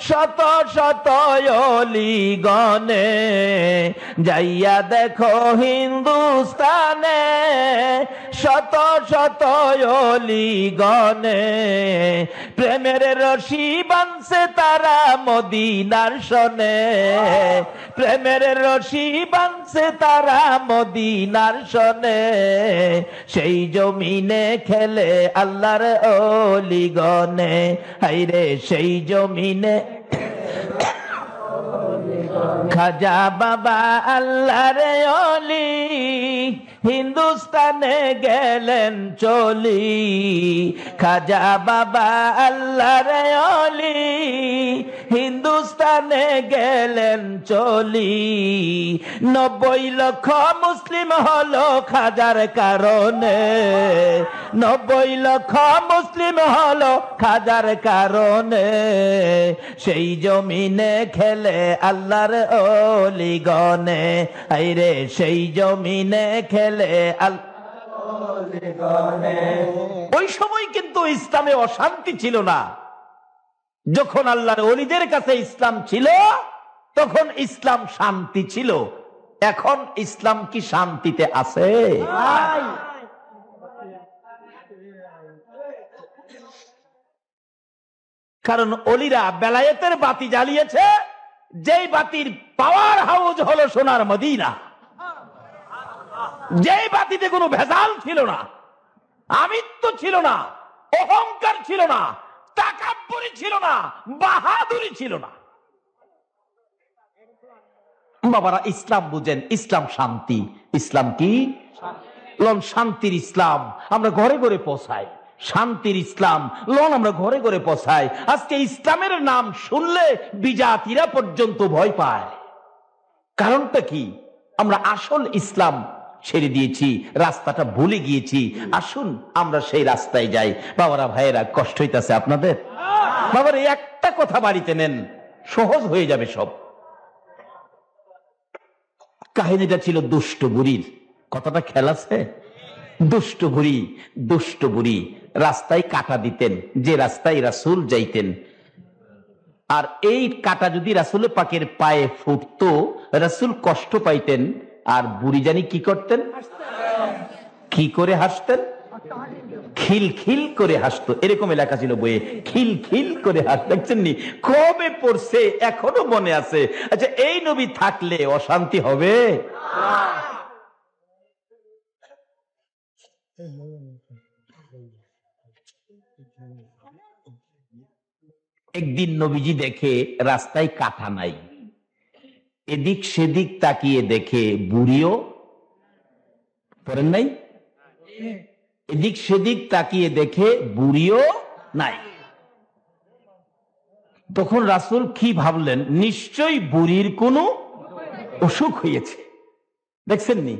শত শত ওলিগণে, যাইয়া দেখো হিন্দুস্তানে শত শত ওলিগণে, প্রেমের রশি বাঁধছে তারা মদিনার শনে, প্রেমের রশি বাঁধছে তারা মদিনার শনে, সেই জমিনে খেলে আল্লাহর ওলিগণে, হাইরে সেই জমিনে। খাজা বাবা আল্লাহর ওলি হিন্দুস্তানে গেলেন চলি, খাজা বাবা আল্লাহর ওলি হিন্দুস্তানে গেলেন চলি। 90 লক্ষ মুসলিম হলো খাজার কারণে, 90 লক্ষ মুসলিম হলো খাজার কারণে, সেই জমিনে খেলে আল্লাহর ওলিগণে, আইরে সেই জমিনে খেলে ওই সময় কিন্তু ইসলামে অশান্তি ছিল না। যখন আল্লাহর ওলিদের কাছে ইসলাম ছিল তখন ইসলাম শান্তি ছিল। এখন ইসলাম কি শান্তিতে আছে? কারণ ওলিরা বেলায়েতের বাতি জ্বালিয়েছে, যেই বাতির পাওয়ার হাউস হলো সোনার মদিনা, যেই বাতিতে কোনো ভেজাল ছিল না, আমিত্ব ছিল না, অহংকার ছিল না, তাকাব্বুরি ছিল না, বাহাদুরি ছিল না। বাবারা ইসলাম বুঝেন, ইসলাম শান্তি। ইসলাম কি? লন শান্তির ইসলাম আমরা ঘরে ঘরে পৌঁছাই, শান্তির ইসলাম লন আমরা ঘরে ঘরে পৌঁছাই। আজকে ইসলামের নাম শুনলে বিজাতিরা পর্যন্ত ভয় পায়। কারণটা কি? আমরা আসল ইসলাম ছেড়ে দিয়েছি, রাস্তাটা ভুলে গিয়েছি। আসুন আমরা সেই রাস্তায় যাই। বাবারা ভাইয়েরা, কষ্ট হইতাছে আপনাদের? বাবার একটা কথা বাড়িতে নেন, সহজ হয়ে যাবে সব। কাহিনীটা ছিল দুষ্ট বুড়ির। কথাটা খেয়াল আছে? দুষ্ট বুড়ি রাস্তায় কাটা দিতেন, যে রাস্তায় রাসূল যাইতেন। আর এই কাটা যদি রাসূল পাকের পায়ে ফুটতো, রাসূল কষ্ট পাইতেন। আর বুড়ি জানি কি করতেন? কি করে হাসতেন? খিলখিল করে হাসতো। এরকম এলাকা ছিল বইয়ে, খিলখিল করে হাস। দেখছেন নি? কবে পড়ছে, এখনো মনে আছে। আচ্ছা, এই নবী থাকলে অশান্তি হবে? একদিন নবীজি দেখে রাস্তায় কাঁথা নাই, এদিক সেদিক তাকিয়ে দেখে বুড়িও পড়েন নাই, এদিক সেদিক তাকিয়ে দেখে বুড়িও নাই। তখন রাসূল কি ভাবলেন? নিশ্চয়ই বুড়ির কোনো অসুখ হয়েছে। দেখছেন নি?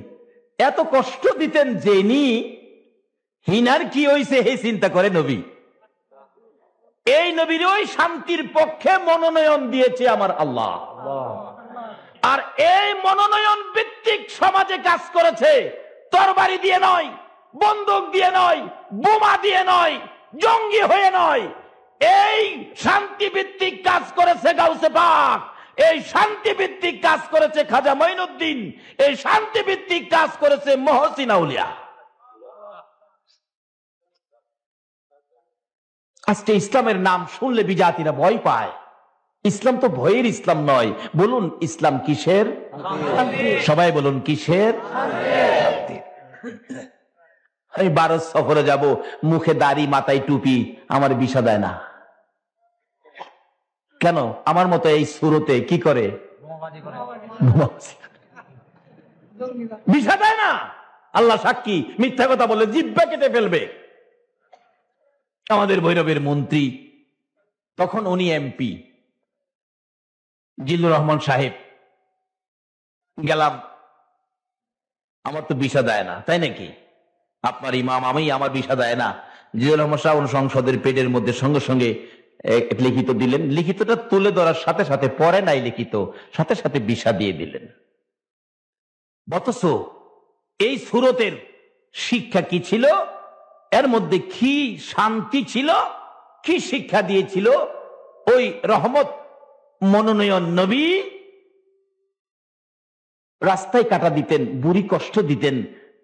এত কষ্ট দিতেন জেনি হিনার কি হয়েছে হে চিন্তা করে নবী। এই নবীর ওই শান্তির পক্ষে মনোনয়ন দিয়েছে আমার আল্লাহ। আর এই মনোনয়ন ভিত্তিক সমাজে কাজ করেছে, তরবারি দিয়ে নয়, বন্দুক দিয়ে নয়, বোমা দিয়ে নয়, জঙ্গি হয়ে নয়। এই শান্তি ভিত্তিক কাজ করেছে গাউসে পাক, এই শান্তি ভিত্তিক কাজ করেছে খাজা মঈনুদ্দিন, এই শান্তি ভিত্তিক কাজ করেছে মহসিন আউলিয়া। আজকে ইসলামের নাম শুনলে বিজাতিরা ভয় পায়। ইসলাম তো ভয়ের ইসলাম নয়। বলুন ইসলাম কিসের? সবাই বলুন কিসের? আমি ভারত সফরে যাব, মুখে দাড়ি মাথায় টুপি, আমার ভিসা দেয় না কেন? আমার মতো এই সুরতে কি করে? ভিসা দেয় না। আল্লাহ সাক্ষী, মিথ্যা কথা বলে জিহ্বা কেটে ফেলবে। আমাদের ভৈরবের মন্ত্রী, তখন উনি এমপি, জিল্লুর রহমান সাহেব, গেলাম, আমার তো ভিসা দেয় না। তাই নাকি? আপনার ইমাম, আমি, আমার ভিসা দেয় না। জিল্লুর রহমান সাহেব সংসদের পেটের মধ্যে সঙ্গে সঙ্গে লিখিত দিলেন। লিখিতটা তুলে ধরার সাথে সাথে, পরে নাই লিখিত, সাথে সাথে ভিসা দিয়ে দিলেন। অথচ এই সুরতের শিক্ষা কি ছিল? এর মধ্যে কি শান্তি ছিল, কি শিক্ষা দিয়েছিল ওই রহমত মনোনয়ন নবী। রাস্তায় কাটা দিতেন, বুড়ি কষ্ট দিতেন,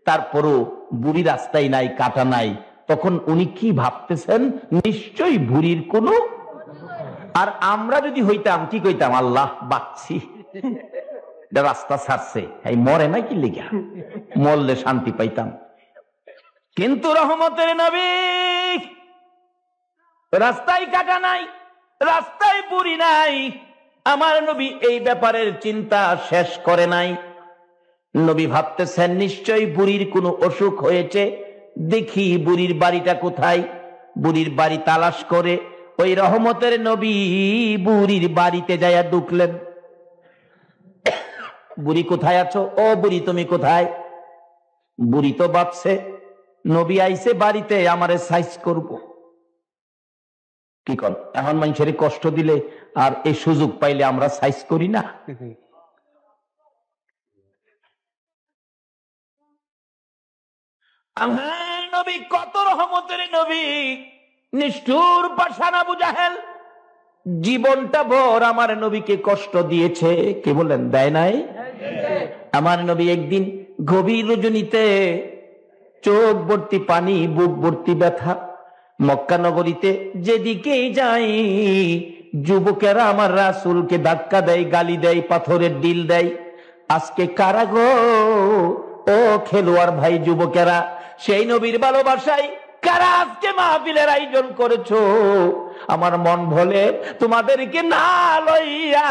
তারপরও বুড়ি রাস্তায় নাই, কাটা নাই। তখন উনি কি ভাবতেছেন? নিশ্চয়ই বুড়ির কোনো। আর আমরা যদি হইতাম কি কইতাম? আল্লাহ বাঁচছি, রাস্তা ছাড়ছে, এই মরে না কি লিখা, মরলে শান্তি পাইতাম। কিন্তু রহমতের নবী রাস্তায় কাটা নাই, রাস্তায় বুড়ি নাই। আমার নবী এই ব্যাপারের চিন্তা শেষ করে নাই। নবী ভাবতেছেন নিশ্চয়ই বুড়ির কোনো অসুখ হয়েছে, দেখি বুড়ির বাড়িটা কোথায়। বুড়ির বাড়ি তালাশ করে ওই রহমতের নবী বুড়ির বাড়িতে যাইয়া ঢুকলেন। বুড়ি কোথায় আছো? ও বুড়ি তুমি কোথায়? বুড়ি তো ভাবছে নবী আইছে বাড়িতে, আমারে সাইজ করব। কি কর, এখন মানুষের কষ্ট দিলে আর এই সুযোগ পাইলে আমরা সাইজ করি না? আমার নবী কত রহমতের নবী, নিষ্ঠুর পাষাণ আবু জাহেল জীবনটা ভর আমার নবীকে কষ্ট দিয়েছে। কে বলেন দেয় নাই? আমার নবী একদিন গভীর রজনীতে, চোখ ভর্তি পানি, বুক ভর্তি ব্যথা, মক্কা নগরীতে যেদিকেই যাই যুবকেরা আমার রাসূলকে ধাক্কা দেয়, গালি দেয়, পাথরের ডিল দেয়। আজকে কারা গো? ও খেলোয়াড় ভাই যুবকেরা, সেই নবীর ভালোবাসায় কারা আজকে মাহফিলের আয়োজন করেছো? আমার মন বলে তোমাদেরকে না লইয়া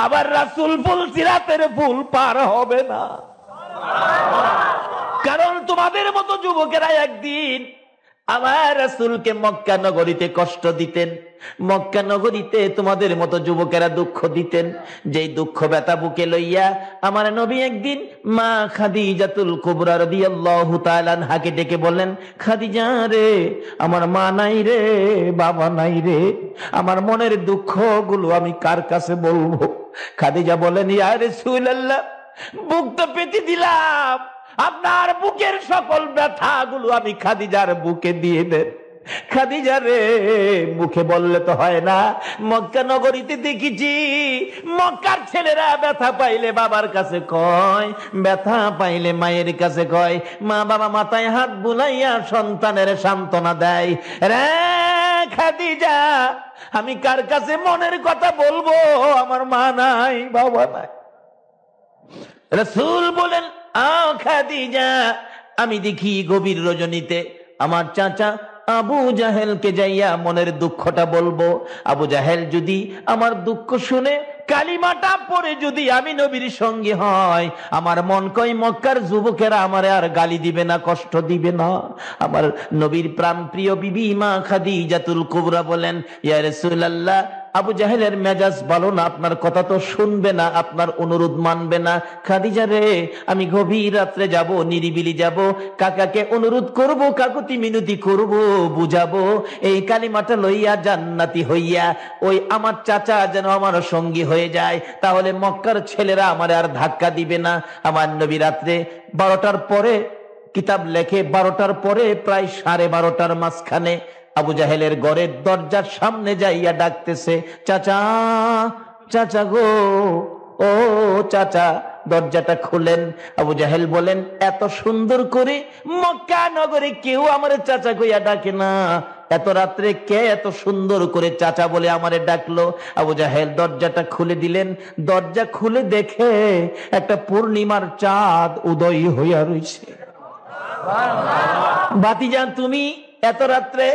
আবার রাসূল ফুল সিরাতের ফুল পার হবে না। কারণ তোমাদের মতো যুবকেরা একদিন আমার রাসূলকে মক্কা নগরীতে কষ্ট দিতেন, মক্কা নগরীতে তোমাদের মতো যুবকেরা দুঃখ দিতেন। যেই দুঃখ ব্যথা বুকে লইয়া আমার নবী একদিন মা খাদিজাতুল কুবরা রাদিয়াল্লাহু তাআলা আনহাকে ডেকে বললেন, খাদিজা রে, আমার মা নাই রে, বাবা নাই রে, আমার মনের দুঃখগুলো আমি কার কাছে বলবো? খাদিজা বলেন, ইয়া রাসূলুল্লাহ, বুক তো পেতে দিলাম, আপনার বুকের সকল ব্যথাগুলো আমি খাদিজার বুকে দিয়ে দেন। খাদিজা রে, মুখে বললে তো হয় না, মক্কা নগরীতে দেখেছি মক্কার ছেলেরা ব্যথা পাইলে বাবার কাছে কয়, ব্যথা পাইলে মায়ের কাছে কয়, মা বাবা মাথায় হাত বুলাইয়া সন্তানের সান্ত্বনা দেয়। রে খাদিজা, আমি কার কাছে মনের কথা বলবো? আমার মা নাই, বাবা নাই। রাসূল বলেন, খাদিজা, আমি দেখি গভীর রজনীতে আমার চাচা আবু জাহেলকে যাইয়া মনের দুঃখটা বলবো। আবু জাহেল যদি আমার দুঃখ শুনে কালিমাটা পড়ে যদি আমি নবীর সঙ্গে হয়, আমার মন কয় মক্কার যুবকেরা আমারে আর গালি দিবে না, কষ্ট দিবে না। আমার নবীর প্রাণ প্রিয় বিবি মা খাদিজাতুল কুবরা বলেন, ইয়া রাসূলুল্লাহ, আবু জাহেলের মেজাজ ভালো না, আপনার কথা তো শুনবে না, আপনার অনুরোধ মানবে না। খাদিজা রে, আমি গভীর রাত্রে যাব, নিরিবিলি যাব, কাকাকে অনুরোধ করব, কাকুতি মিনতি করব, বুঝাবো, এই কালিমাটা লইয়া জান্নাতি হইয়া ওই আমার চাচা যেন আমার সঙ্গী হয়ে যায়, তাহলে মক্কার ছেলেরা আমার আর ধাক্কা দিবে না। আমার নবী রাত্রে 12টার পরে, কিতাব লেখে 12টার পরে প্রায় 12:30টার মাঝখানে আবু জাহেলের ঘরের দরজার সামনে যাইয়া ডাকতেছে, চাচা, চাচা গো, ও চাচা, দরজাটা খুলেন। আবু জাহেল বলেন, এত সুন্দর করে মক্কা নগরে কেউ আমার চাচা কইয়া ডাকে না, এত রাত্রে কে এত সুন্দর করে চাচা বলে আমারে ডাকলো? আবু জাহেল দরজাটা খুলে দিলেন। দরজা খুলে দেখে একটা পূর্ণিমার চাঁদ উদয় হইয়া রইছে। ভাতিজা, তুমি এত রাত্রে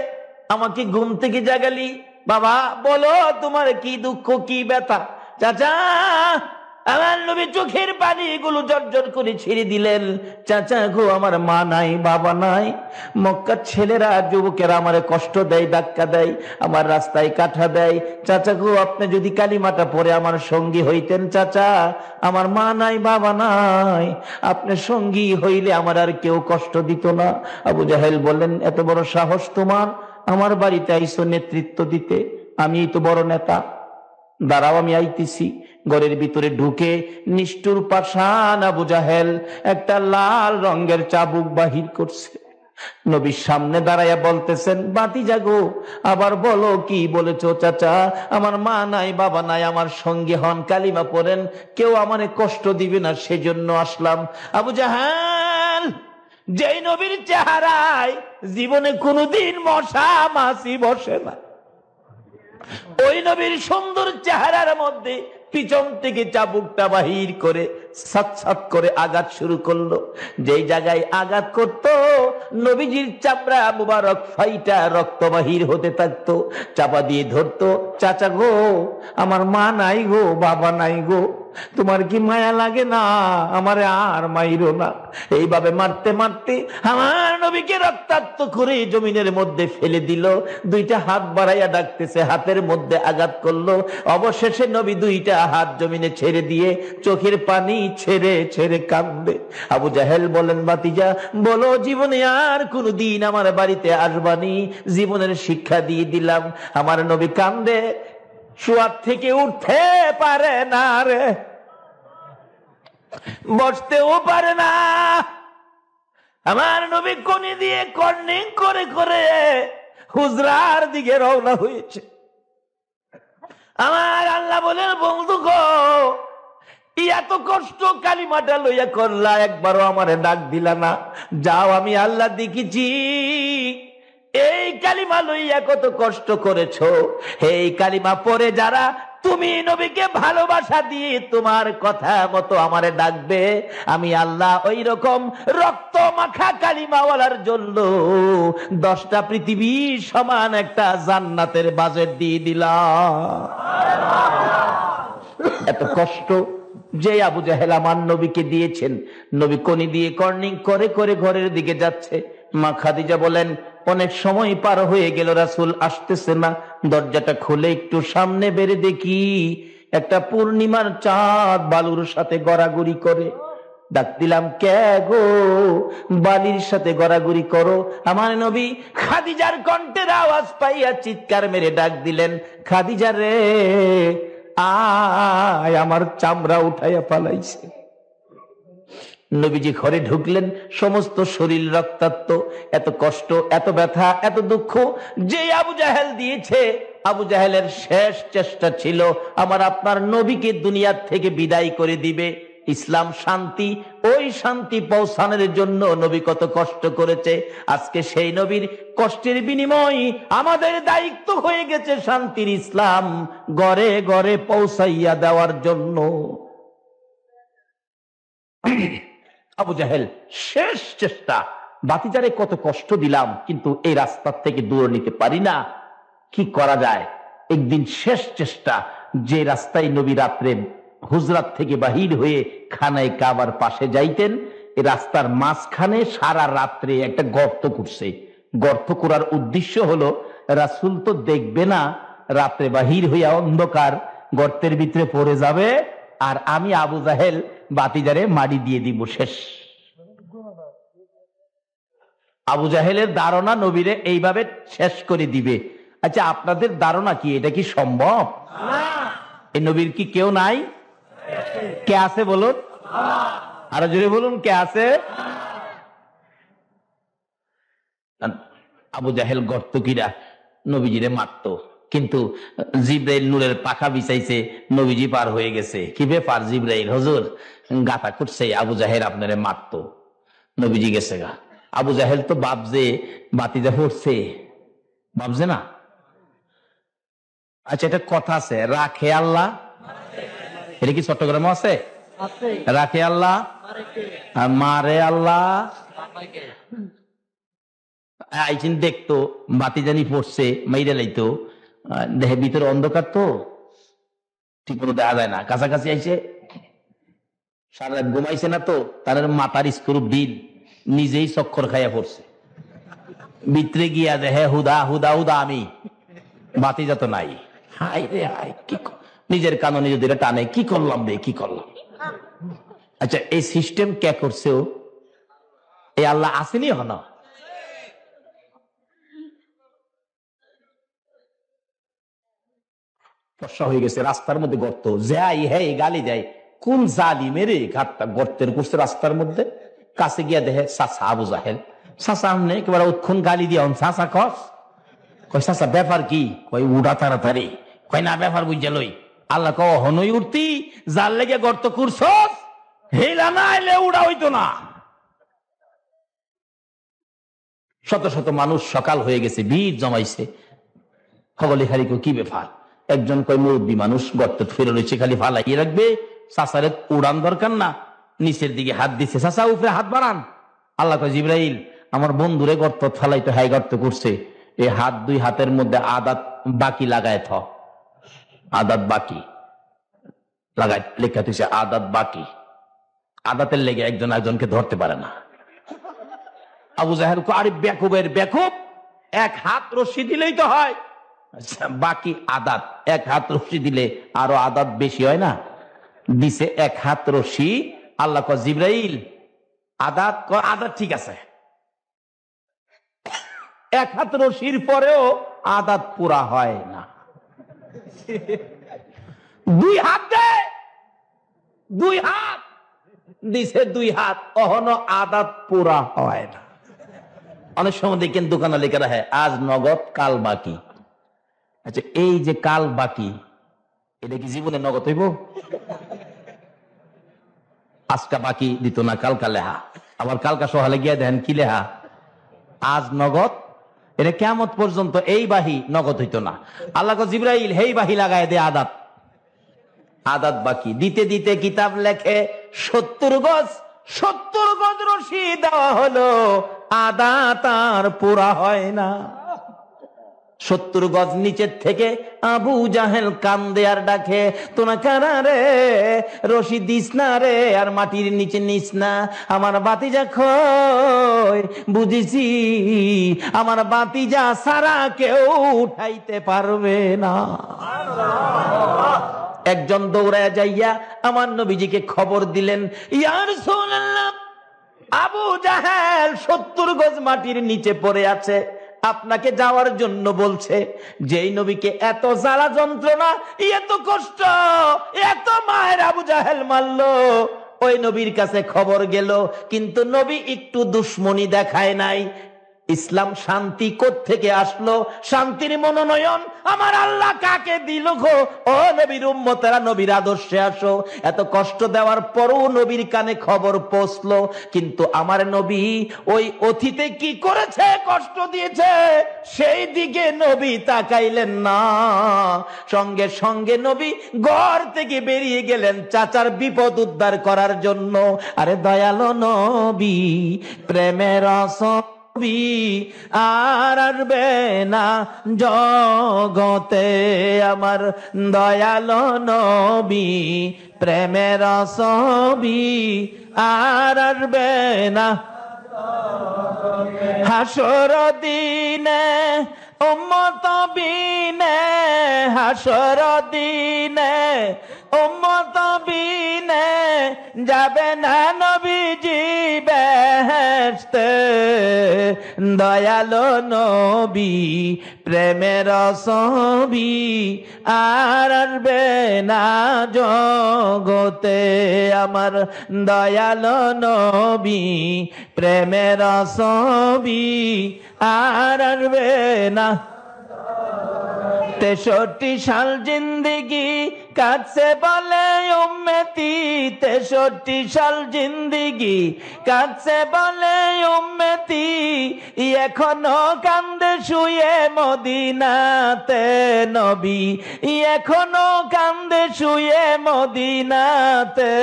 আমাকে ঘুম থেকে জাগালি, বাবা বলো তোমার কি দুঃখ, কি ব্যথা? চাচা, আমার নবী চোখের পানিগুলো জর্জর করে ছেড়ে দিলেন। চাচা গো, আমার মা নাই, বাবা নাই, মক্কার ছেলেরা যুবকেরা আমারে কষ্ট দেয়, ধাক্কা দেয়, আমার রাস্তায় কাঠা দেয়। চাচা গো, আপনি যদি কালিমাটা পড়ে আমার সঙ্গী হইতেন, চাচা, আমার মা নাই, বাবা নাই, আপনি সঙ্গী হইলে আমার আর কেউ কষ্ট দিত না। আবু জাহেল বললেন, এত বড় সাহস তোমার, আমার বাড়িতে আইসো নেতৃত্ব দিতে? আমি তো বড় নেতা, দাঁড়াও আমি আইতেছি। ঘরের ভিতরে ঢুকে নিষ্ঠুর পাষাণ আবু জাহেল একটা লাল রঙের চাবুক বাহির করছে। নবীর সামনে দাঁড়াইয়া বলতেছেন, ভাতিজা গো, আবার বলো, কি বলেছো? চাচা, আমার মা নাই, বাবা নাই, আমার সঙ্গে হন, কালিমা পড়েন, কেউ আমারে কষ্ট দিবে না, সেজন্য আসলাম। আবু জাহেল, যেই নবীর চেহারায় জীবনে কোনোদিন মশা মাছি বসে না, ওই নবীর সুন্দর চেহারার মধ্যে পিছন থেকে চাবুকটা বাহির করে সাত সাত করে আঘাত শুরু করলো। যেই জায়গায় আঘাত করতো, নবীজির চামড়া মুবারক ফাইটা রক্ত বাহির হতে থাকতো। চাপা দিয়ে ধরতো, চাচা গো, আমার মা নাই গো, বাবা নাই গো, তোমার কি মায়া লাগে না? আমারে আর মাইরো না। এইভাবে মারতে মারতে আমার নবীকে রক্তাক্ত করে জমিনের মধ্যে ফেলে দিল। দুইটা হাত বাড়াইয়া ডাকতেছে, হাতের মধ্যে আঘাত করলো। অবশেষে নবী দুইটা হাত জমিনে ছেড়ে দিয়ে চোখের পানি ছেড়ে ছেড়ে কাঁদবে। আবু জাহেল বলেন, ভাতিজা বলো, জীবনে আর কোনদিন আমার বাড়িতে আসবানি? জীবনের শিক্ষা দিয়ে দিলাম। আমার নবী কান্দে, শোয়ার থেকে উঠতে পারে না রে, বসতেও পারে না। আমার নবী কোনি দিয়ে কর্নিং করে করে হুজরার দিকে রওনা হয়েছে। আমার আল্লাহ বলেন, বন্ধু গো, এত কষ্ট কালিমাটা লইয়া করলা, একবারও আমারে ডাক দিলা না। যাও, আমি আল্লাহ দেখেছি এই কালিমা লইয়া কত কষ্ট করেছো। এই কালিমা পরে যারা তুমি নবীকে ভালোবাসা দিয়ে তোমার কথা মতো আমারে ডাকবে, আমি আল্লাহ ওই রকম রক্ত মাখা কালিমাওয়ালার জন্য 10টা পৃথিবী সমান একটা জান্নাতের বাজেট দিয়ে দিলাম। এত কষ্ট যে আবু জাহেল আমার নবীকে দিয়েছেন। নবী কনি দিয়ে কর্নিং করে করে ঘরের দিকে যাচ্ছে। মা খাদিজা বলেন, অনেক সময় পার হয়ে গেল, রাসূল আসতেছে না। দরজাটা খুলে একটু সামনে বেরে দেখি একটা পূর্ণিমার চাঁদ বালুর সাথে গড়াগড়ি করে। ডাক দিলাম, কে গো, বালির সাথে গড়াগড়ি করো? আমার নবী খাদিজার কণ্ঠের আওয়াজ পাইয়া চিৎকার মেরে ডাক দিলেন, খাদিজা রে আয়, আমার চামড়া উঠাইয়া পালাইছে। নবীজি ঘরে ঢুকলেন, সমস্ত শরীর রক্তাক্ত, এত কষ্ট, এত ব্যথা, এত দুঃখ যে আবু জাহেল দিয়েছে। আবু জাহেলের শেষ চেষ্টা ছিল আমার আপনার নবীকে দুনিয়ার থেকে বিদায় করে দিবে। ইসলাম শান্তি, ওই শান্তি পৌঁছানোর জন্য নবী কত কষ্ট করেছে। আজকে সেই নবীর কষ্টের বিনিময় আমাদের দায়িত্ব হয়ে গেছে শান্তির ইসলাম ঘরে ঘরে পৌঁছাইয়া দেওয়ার জন্য। আবু জাহেল শেষ চেষ্টা, বাতিজারে কত কষ্ট দিলাম কিন্তু এই রাস্তার থেকে দূরে নিতে পারি না, কি করা যায়? একদিন শেষ চেষ্টা, যে রাস্তায় নবী রাত্রে হুজরাত থেকে বাহির হয়ে খানায় কাবার পাশে যাইতেন, এই রাস্তার মাঝখানে সারা রাত্রে একটা গর্ত করছে। গর্ত করার উদ্দেশ্য হলো রাসূল তো দেখবে না, রাত্রে বাহির হইয়া অন্ধকার গর্তের ভিতরে পড়ে যাবে, আর আমি আবু জাহেল বাতিজারে মাটি দিয়ে দিব, শেষ। আবু জাহেলের ধারণা নবীরে এইভাবে শেষ করে দিবে। আচ্ছা, আপনাদের ধারণা কি এটা কি সম্ভব? এই নবীর কি কেউ নাই? কে আছে বলুন? আরো জোরে বলুন, কে আছে? আবু জাহেল গর্ত কিরা নবীজিরে মারতো, কিন্তু জিব্রাইল নূরের পাখা বিছাইছে, নবীজি পার হয়ে গেছে। কি ব্যাপার জিব্রাইল, হুজুর গাথা করছে, আবু জাহেল আপনারে মারতো, নবীজি গেছে গা। আবু জাহেল তো ভাবছে বাতিজা পড়ছে, ভাবছে না। আচ্ছা, এটা কথা আছে, রাখে আল্লাহ, এটা কি চট্টগ্রামে আছে? রাখে আল্লাহ আর মারে আল্লাহ। আইছেন দেখতো বাতিজানি পড়ছে, মাইরে লাইতো, দেহে ভিতরে অন্ধকার তো ঠিক মতো দেখা যায় না, কাছাকাছি আইছে, সারা রাত ঘুমাইছে না তো, তার মাথার স্ক্রু দিন নিজেই চক্কর খাইয়া পড়ছে। ভিতরে গিয়া দেহে হুদা হুদা হুদা, আমি বাতিজা তো নাই। হাই রে হাই, কি নিজের কানো নিজে দিলে টানে, কি করলাম রে, কি করলাম। আচ্ছা, এই সিস্টেম কে করছে? ও এই আল্লাহ আসেনি হন। ফর্সা হয়ে গেছে, রাস্তার মধ্যে গর্ত, যাই হ্যাঁ গালি দেয়, কোন জালিমের ঘাটটা গর্তের করছে রাস্তার মধ্যে। কাছে গিয়া দেখে চাচা আবু জাহেল, চাচা আমনে একেবারে উৎক্ষণ গালি দিয়া, চাচা কস, কয় চাচা ব্যাপার কি? কয় উড়া তাড়াতাড়ি। কয় না ব্যাপার বুঝা লই। আল্লাহ কও হনই উঠতি, যার লেগে গর্ত করছস, হেলা না এলে উড়া হইতো না। শত শত মানুষ সকাল হয়ে গেছে, ভিড় জমাইছে, সকলে খালি কি ব্যাপার? একজন কয় মুরব্বী মানুষ গর্ত ফিরে রয়েছে, খালি ফালাইয়ে রাখবে, চাচারে উড়ান দরকার না। নিচের দিকে হাত দিচ্ছে, চাচা উপরে হাত বাড়ান। আল্লাহ কয় জিবরাইল, আমার বন্ধুরে গর্ত ফালাইতো, হাই গর্ত করছে, এই হাত দুই হাতের মধ্যে আদাত বাকি লাগায় থ, আদাত বাকি লাগায় লেখা তুইছে, আদাত বাকি। আদাতের লেগে একজন একজনকে ধরতে পারে না। আবু জাহেল কো, আরে বেকুবের বেকুব, এক হাত রশ্মি দিলেই তো হয়। আচ্ছা, বাকি আদাত, এক হাত রশ্মি দিলে আরো আদাত বেশি হয় না? দিছে এক হাত রশ্মি। আল্লাহ কয় জিবরাইল, আদাত আদাত ঠিক আছে, এক হাত রশির পরেও আদাত পুরা হয় না। দুই হাত দে, দুই হাত দিছে, দুই হাত, অহনো আদাত পুরা হয় না। অনেক সময় দেখেন দোকানে লেখা রাখে আজ নগদ কাল বাকি। আচ্ছা, এই যে কাল বাকি, এটা কি জীবনে নগদ হইব? আজকা বাকি দিত না, কালকা লেহা। আবার কালকা সকালে গিয়ে দেখেন কি লেহা, আজ নগদ। এটা কিয়ামত পর্যন্ত এই বাহি নগদ হইতো না। আল্লাহ জিবরাইল, হেই বাহি লাগায় দে, আদাত, আদাত বাকি। দিতে দিতে কিতাব লেখে 70 গজ, 70 গজ রশি দেওয়া হলো, আদাত আর পুরা হয় না। 70 গজ নিচের থেকে আবু জাহেল কান্দে আর ডাকে, তোরা কারা রে, রশি দিস না রে আর মাটির নিচে নিস না, আমার বাতিজা কই, বুঝেছি আমার বাতিজা সারা কেউ উঠাইতে পারবে না। একজন দৌড়ায় যাইয়া আমার নবীজিকে খবর দিলেন, ইয়া রাসূলুল্লাহ, আবু জাহেল 70 গজ মাটির নিচে পড়ে আছে, আপনাকে যাওয়ার জন্য বলছে। যেই নবীকে এত জ্বালা যন্ত্রণা, এত কষ্ট, এত মায়ের আবু জাহেল মারলো, ওই নবীর কাছে খবর গেল, কিন্তু নবী একটু দুশ্মনী দেখায় নাই। ইসলাম শান্তি কোত্থেকে আসলো? শান্তির মনোনয়ন আমার আল্লাহ কাকে দিল গো? ও নবীর উম্মতেরা, নবীর আদর্শে আসো। এত কষ্ট দেওয়ার পরও নবীর কানে খবর পৌঁছলো, কিন্তু আমার নবী ওই অতীতে কি করেছে, কষ্ট দিয়েছে, সেই দিকে নবী তাকাইলেন না। সঙ্গে সঙ্গে নবী ঘর থেকে বেরিয়ে গেলেন চাচার বিপদ উদ্ধার করার জন্য। আরে দয়ালো নবী, প্রেমের রস আর আসবে না জগতে, আমার দয়ালো নবী, প্রেমের ছবি আর আসবে না। হাসর দিনে উম্মত বিনে, হাসর দিনে উম্মত বিনে যাবে না নবীজি বেহেশতে। দয়ালো নবী, প্রেমের ছবি আর আসবে না জগতে, আমার দয়ালো নবী, প্রেমের ছবি আর আসবে না। 63 সাল জিন্দিগি কাটছে বলে উম্মতি, 63 সাল জিন্দিগি কাটছে বলে উম্মতি, এখনো কান্দে শুয়ে মদিনাতে নবী, এখনো কান্দে শুয়ে মদিনাতে।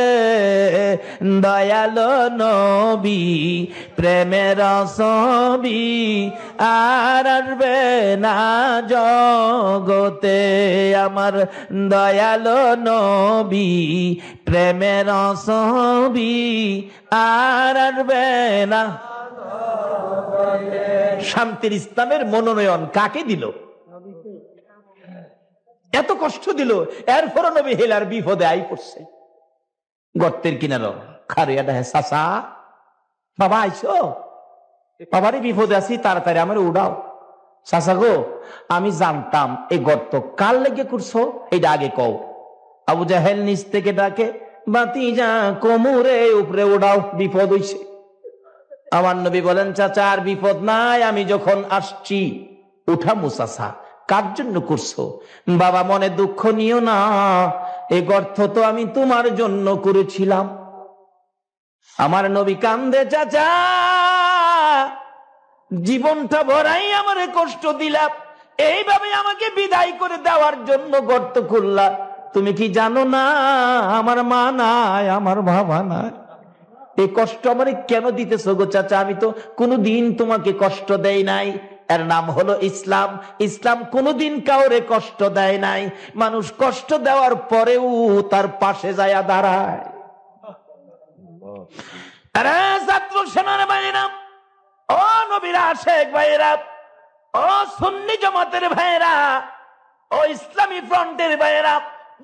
দয়ালো নবী, প্রেমের ছবি আর আসবে না জগতে, আমার দয়ালো নবী, প্রেমের ছবি আর আসবে না। শান্তির ইসলামের মনোনয়ন কাকে দিল? এত কষ্ট দিল, এরপর নবী হেলার বিপদে আই পড়ছে। গর্তের কিনার খারিয়া ডাহে, চাচা বাবা আইসো, বাবারই বিপদে আছি, তাড়াতাড়ি আমার উড়াও। চাচা গো, আমি জানতাম এই গর্ত কার লেগে করছো, এইটা আগে কও। আবু জাহেল নিচ থেকে ডাকে, বাতিজা কোমরে উপরে উড়াও, বিপদ হইছে। আমার নবী বলেন, চাচা আর বিপদ নাই, আমি যখন আসছি উঠামু। চাচা, কার জন্য করছো? বাবা মনে দুঃখ নিও না, এই গর্ত তো আমি তোমার জন্য করেছিলাম। আমার নবী কান্দে, চাচা জীবনটা ভরাই আমারে কষ্ট দিলাম, এইভাবে আমাকে বিদায় করে দেওয়ার জন্য গর্ত খুললা। তুমি কি জানো না আমার মা নাই, আমার বাবা নাই, এই কষ্ট আমারে কেন দিতেছ গো চাচা? আমি তো কোনোদিন তোমাকে কষ্ট দেই নাই। এর নাম হলো ইসলাম। ইসলাম কোনোদিন কাউরে কষ্ট দেয় নাই। মানুষ কষ্ট দেওয়ার পরেও তার পাশে যায় দাঁড়ায়। আরে ছাত্র সেনার বাইরা, ও নবীর আশেক ভাইরা, ও সুন্নি জামাতের ভাইরা, ও ইসলামী ফ্রন্টের ভাইরা,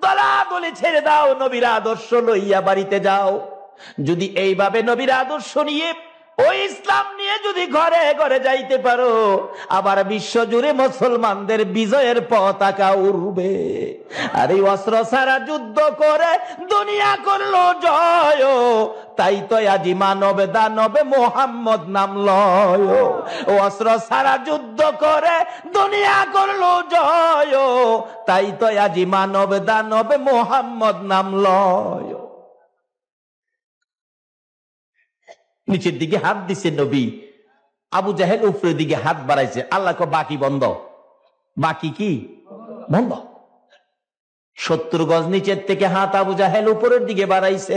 দলাদলি ছেড়ে দাও, নবীর আদর্শ লইয়া বাড়িতে যাও। যদি এইভাবে নবীর আদর্শ নিয়ে, ওই ইসলাম নিয়ে যদি ঘরে ঘরে যাইতে পারো, আবার বিশ্ব জুড়ে মুসলমানদের বিজয়ের পতাকা উড়বে। আর এই অস্ত্র ছাড়া যুদ্ধ করে দুনিয়া করলো জয়, তাই তো আজি মানবে দানবে মোহাম্মদ নাম লয়। অস্ত্র ছাড়া যুদ্ধ করে দুনিয়া করলো জয়, তাই তো আজি মানবে দানবে মোহাম্মদ নাম লয়। নিচের দিকে হাত দিছে নবী, আবু জাহেল উপরের দিকে হাত বাড়াইছে। আল্লাহ কো বাকি বন্ধ, বাকি কি বন্ধ। 70 গজ নিচের থেকে হাত আবু জাহেল উপরের দিকে বাড়াইছে।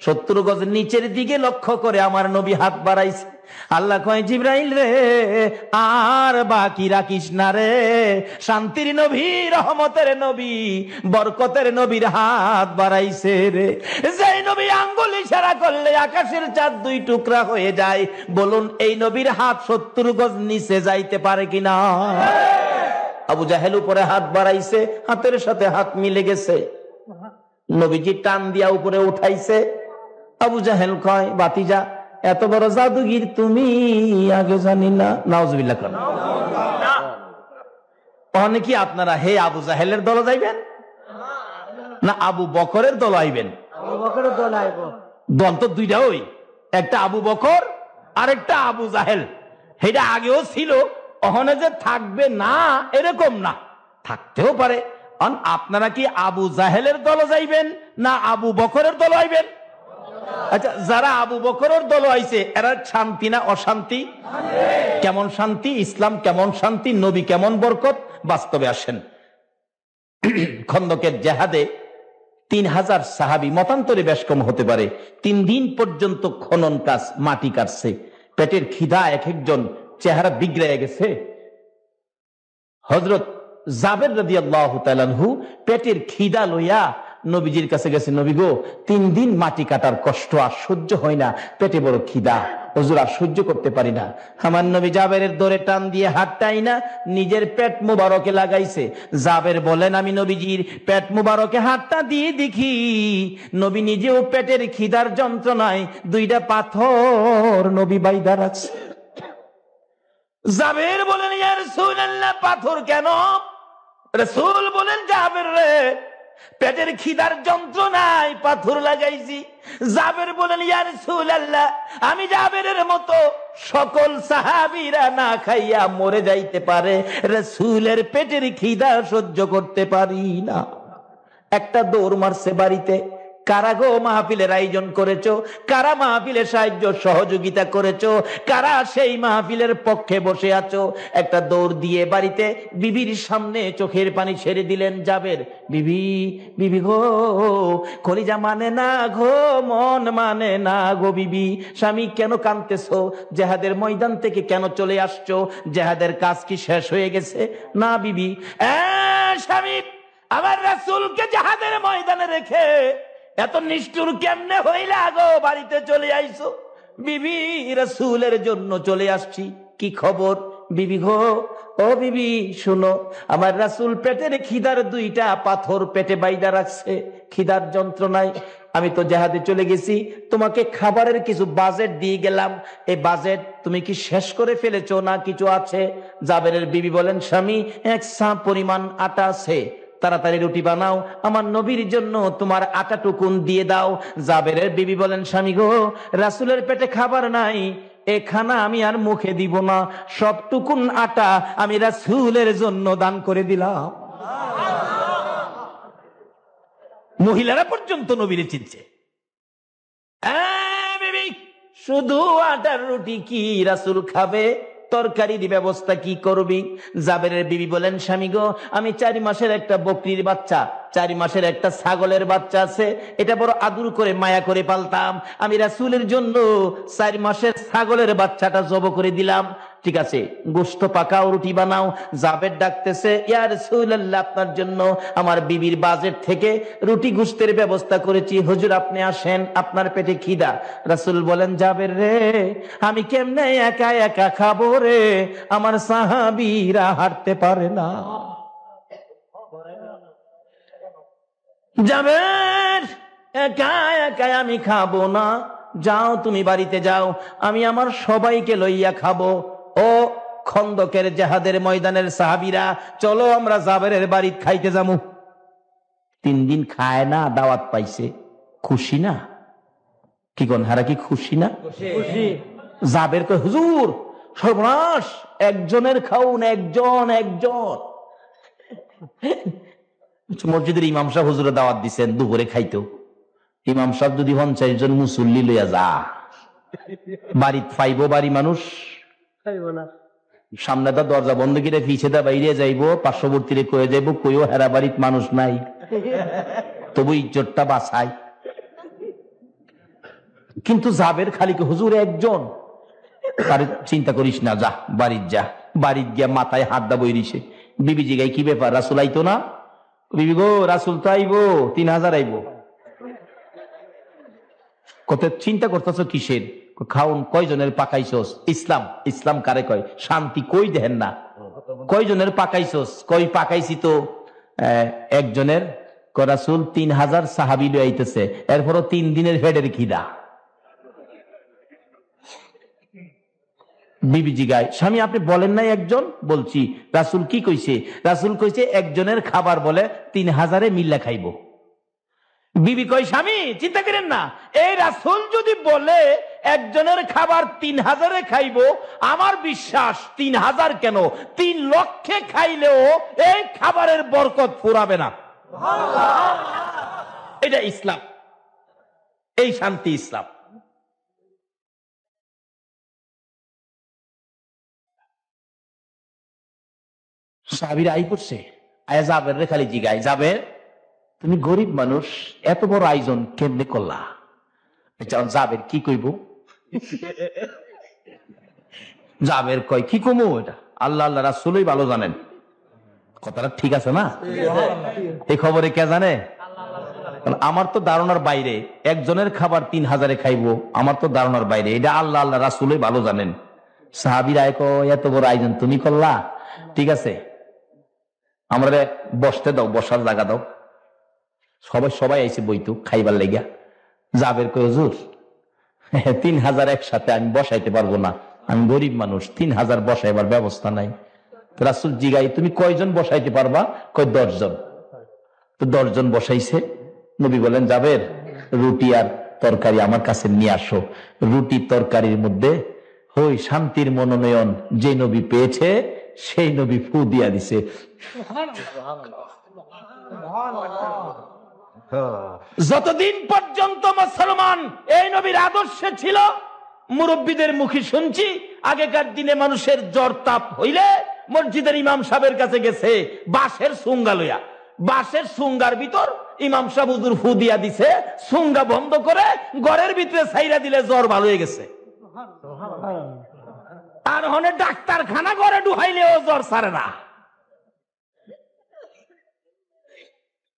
70 গজ নিচের দিকে লক্ষ্য করে আমার নবী হাত বাড়াইছে। আল্লাহ কয়, জিবরাইল রে, আর বাকি রাখিস না রে, শান্তির নবী, রহমতের নবী, বরকতের নবীর হাত বাড়াইছে রে। যেই নবী আঙ্গুল ইশারা করলে আকাশের চাঁদ 2 টুকরা হয়ে যায়। বলুন এই নবীর হাত 70 গজ নিচে যাইতে পারে কিনা? আবু জাহেল উপরে হাত বাড়াইছে, হাতের সাথে হাত মিলে গেছে। নবীজি টান দিয়া উপরে উঠাইছে। আবু জাহেল কয়, বাতিজা, এত বড় জাদুগির তুমি, আগে জানি না। নাউজুবিল্লাহ করেন। তাহলে কি আপনারা হে আবু জাহেলের দল যাইবেন না আবু বকরের দল আইবেন? দল তো দুইটা, ওই একটা আবু বকর আর একটা আবু জাহেল। এটা আগেও ছিল, ওখানে যে থাকবে না এরকম না, থাকতেও পারে। আপনারা কি আবু জাহেলের দল যাইবেন না আবু বকরের দল আইবেন? আচ্ছা, যারা আবু বকরের দল আইছে এরা শান্তি না অশান্তি? কেমন শান্তি? ইসলাম কেমন শান্তি? নবী কেমন বরকত? বাস্তবে আসেন। খন্দকের জেহাদে 3000 সাহাবী, মতান্তরে বেশ কম হতে পারে, 3 দিন পর্যন্ত খনন কাজ, মাটি কাটছে। পেটের খিদা এক একজন চেহারা বিগড়ে গেছে। হযরত জাবের রাদিয়াল্লাহু তাআলা আনহু পেটের খিদা লইয়া নবীজির কাছে গেছে, নবী গো, 3 দিন মাটি কাটার কষ্ট আর সহ্য হয় না, পেটে বড় খিদা, হুজুর আর সহ্য করতে পারি না। আমার নবী জাবেরের দরে টান দিয়ে হাতটাই না নিজের পেট মুবারকে লাগাইছে। জাবের বলেন, আমি নবীজির পেট মুবারকে হাতটা দিয়ে দেখি নবী নিজেও পেটের খিদার যন্ত্রণায় 2টা পাথর নবী বাইদা রাখছে। জাবের বলেন, ইয়া রাসূলুল্লাহ, পাথর কেন? রাসূল বলেন, জাবের রে, পেটের খিদার যন্ত্রণায় পাথর লাগাইছি। জাবের বলেন, ইয়া রাসূলুল্লাহ, আমি জাবেরের মতো সকল সাহাবীরা না খাইয়া মরে যাইতে পারে, রাসূলের পেটের খিদা সহ্য করতে পারি না। একটা দৌড় মারছে বাড়িতে। কারা গো মাহফিলের আয়োজন করেছো? কারা মাহফিলে সাহায্য সহযোগিতা করেছো? কারা সেই মাহফিলের পক্ষে বসে আছো? একটা দৌড় দিয়ে বাড়িতে বিবির সামনে চোখের পানি ছেড়ে দিলেন জাবের। বিবি, বিবি গো, কলিজা মানে না গো, মন মানে না গো বিবি। স্বামী কেন কাঁদতেছো? জেহাদের ময়দান থেকে কেন চলে আসছো? জেহাদের কাজ কি শেষ হয়ে গেছে? না বিবি। স্বামী, আমার রাসূলকে জেহাদের ময়দানে রেখে এত নিষ্ঠুর কেমনে হইলা গো, বাড়িতে চলে আইছো? বিবি, রাসূলের জন্য চলে আসছি। কি খবর বিবি গো? ও বিবি শুনো, আমার রাসূল পেটের খিদার 2টা পাথর পেটে বাইদা রাখছে, খিদার যন্ত্রণায়। আমি তো জেহাদে চলে গেছি, তোমাকে খাবারের কিছু বাজেট দিয়ে গেলাম, এই বাজেট তুমি কি শেষ করে ফেলেছো না কিছু আছে? জাবেরের বিবি বলেন, স্বামী, 1 সা পরিমাণ আটা আছে, তাড়াতাড়ি রুটি বানাও, আমার নবীর জন্য তোমার আটা টুকুন দিয়ে দাও। জাবেরের বিবি বলেন, স্বামী গো, রাসূলের পেটে খাবার নাই, এ খানা আমি আর মুখে দিব না, সবটুকুন আটা আমি রাসূলের জন্য দান করে দিলাম। মহিলারা পর্যন্ত নবীরে চিনছে। বিবি, শুধু আটার রুটি কি রাসূল খাবে? তরকারির ব্যবস্থা কি করবি? জাবেরের বিবি বলেন, স্বামী গো, আমি 4 মাসের একটা বকরির বাচ্চা, 4 মাসের একটা ছাগলের বাচ্চা আছে, এটা বড় আদর করে মায়া করে পালতাম, আমি রাসূলের জন্য 4 মাসের ছাগলের বাচ্চাটা জব করে দিলাম। ঠিক আছে, গোশত পাকাও, রুটি বানাও। জাবের ডাকতেছে, ইয়া রাসূলুল্লাহ, আপনার জন্য আমার বিবির বাজেট থেকে রুটি গোশতের ব্যবস্থা করেছি, হুজুর আপনি আসেন, আপনার পেটে খিদা। রাসূল বলেন, জাবের রে, আমি কেমনে একা একা খাবো রে, আমার সাহাবীরা হাঁটতে পারে না। জাবের, একা একা আমি খাবো না, যাও তুমি বাড়িতে যাও, আমি আমার সবাইকে লইয়া খাবো। ও খন্দকের জেহাদের ময়দানের সাহাবীরা, চলো আমরা জাবেরের বাড়ি খাইতে যামু। 3 দিন খায় না, দাওয়াত পাইছে, খুশি না? কি কোন হারা, কি খুশি না? খুশি। জাবের কই, হুজুর সর্বনাশ, একজনের খাউন, একজন। মসজিদের ইমাম সাহেব হুজুরে দাওয়াত দিচ্ছেন দুপুরে খাইতো। ইমাম সাহেব যদি 50 জন মুসল্লি লইয়া যা, বাড়িতে পাইব? বাড়ি মানুষ সামনে তো দরজা বন্ধ করে পিছে দা বাইরে যাইবো, পার্শ্ববর্তীরে কয়ে যাইবো, কইও হেরা বাড়ির মানুষ নাই, তবু ইজ্জতটা বাঁচাই। কিন্তু যাবের খালি হুজুর একজন, তার চিন্তা করিস না, যা বাড়ির যা। বাড়ির গিয়া মাথায় হাত দা বইরিছে। বিবি জিগাই কি ব্যাপার, রাসুল আইতো না? বিবি গো, রাসুল তো আইবো, 3000 আইবো। কত চিন্তা করতেছ কিসের? খাউন কয়জনের পাকাইছস? ইসলাম, ইসলাম কারে কয়? শান্তি কই দেখেন না? কয়জনের পাকাইছস? কই পাকাইছি তো একজনের। রাসূল 3000 সাহাবী লই আইতেছে, এরপরও 3 দিনের ফেডের খিদা। বিবি জিগায়, স্বামী আপনি বলেন নাই একজন? বলছি। রাসূল কি কইছে? রাসূল কইছে একজনের খাবার বলে 3000-এ মিল্লা খাইব। বিবি কই, স্বামী চিন্তা করেন না, এই রাসূল যদি বলে একজনের খাবার 3000-এ খাইব, আমার বিশ্বাস 3000 কেন 3 লক্ষে খাইলেও এই খাবারের বরকত ফুরাবে না। এটা ইসলাম, এই শান্তি ইসলাম। সাহাবীরা আই করছে, আয়া যাবের রে খালি জিগায়, যাবে তুমি গরিব মানুষ, এত বড় আয়োজন কেমনে করলা? যাবের কি কইব? যাবের কয়, কি কমু? এটা আল্লাহ আল্লাহ রাসূলই ভালো জানেন। কথাটা ঠিক আছে না? এই খবরে কে জানে? আমার তো ধারণার বাইরে, একজনের খাবার 3000-এ খাইবো, আমার তো ধারণার বাইরে। এটা আল্লাহ আল্লাহ রাসূলই ভালো জানেন। সাহাবীরা কয়, এত বড় আয়োজন তুমি করলা, ঠিক আছে আমরা বসতে দাও, বসার জায়গা দাও। সবাই আইছে বইতু খাইবার লেগা। যাবের কই, হুজুর 3000 একসাথে আমি বসাইতে পারবো না, আমি গরিব মানুষ, 3000 বসাইবার ব্যবস্থা নাই। রাসূল জিগাই, তুমি কয়জন বসাইতে পারবা? কয় 10 জন। তো 10 জন বসাইছে। নবী বলেন, যাবের রুটি আর তরকারি আমার কাছে নিয়ে আসো। রুটি তরকারির মধ্যে হই শান্তির মনোনয়ন যে নবী পেয়েছে, সেই নবী ফু দিয়া দিছে। যতদিন পর্যন্ত মুসলমান এই নবীর আদর্শে ছিল, মুরব্বীদের মুখে শুনছি, আগেকার দিনে মানুষের জ্বর তাপ হইলে মসজিদের ইমাম সাহেবের কাছে গেছে বাঁশের সুঙ্গা লইয়া। বাঁশের সুঙ্গার ভিতর ইমাম সাহেব হুজুর ফু দিয়া দিছে, সুঙ্গা বন্ধ করে ঘরের ভিতরে ছাইরা দিলে জ্বর ভালো হয়ে গেছে। আর হনে ডাক্তারখানা ঘরে ঢুকাইলেও জ্বর ছাড়ে না,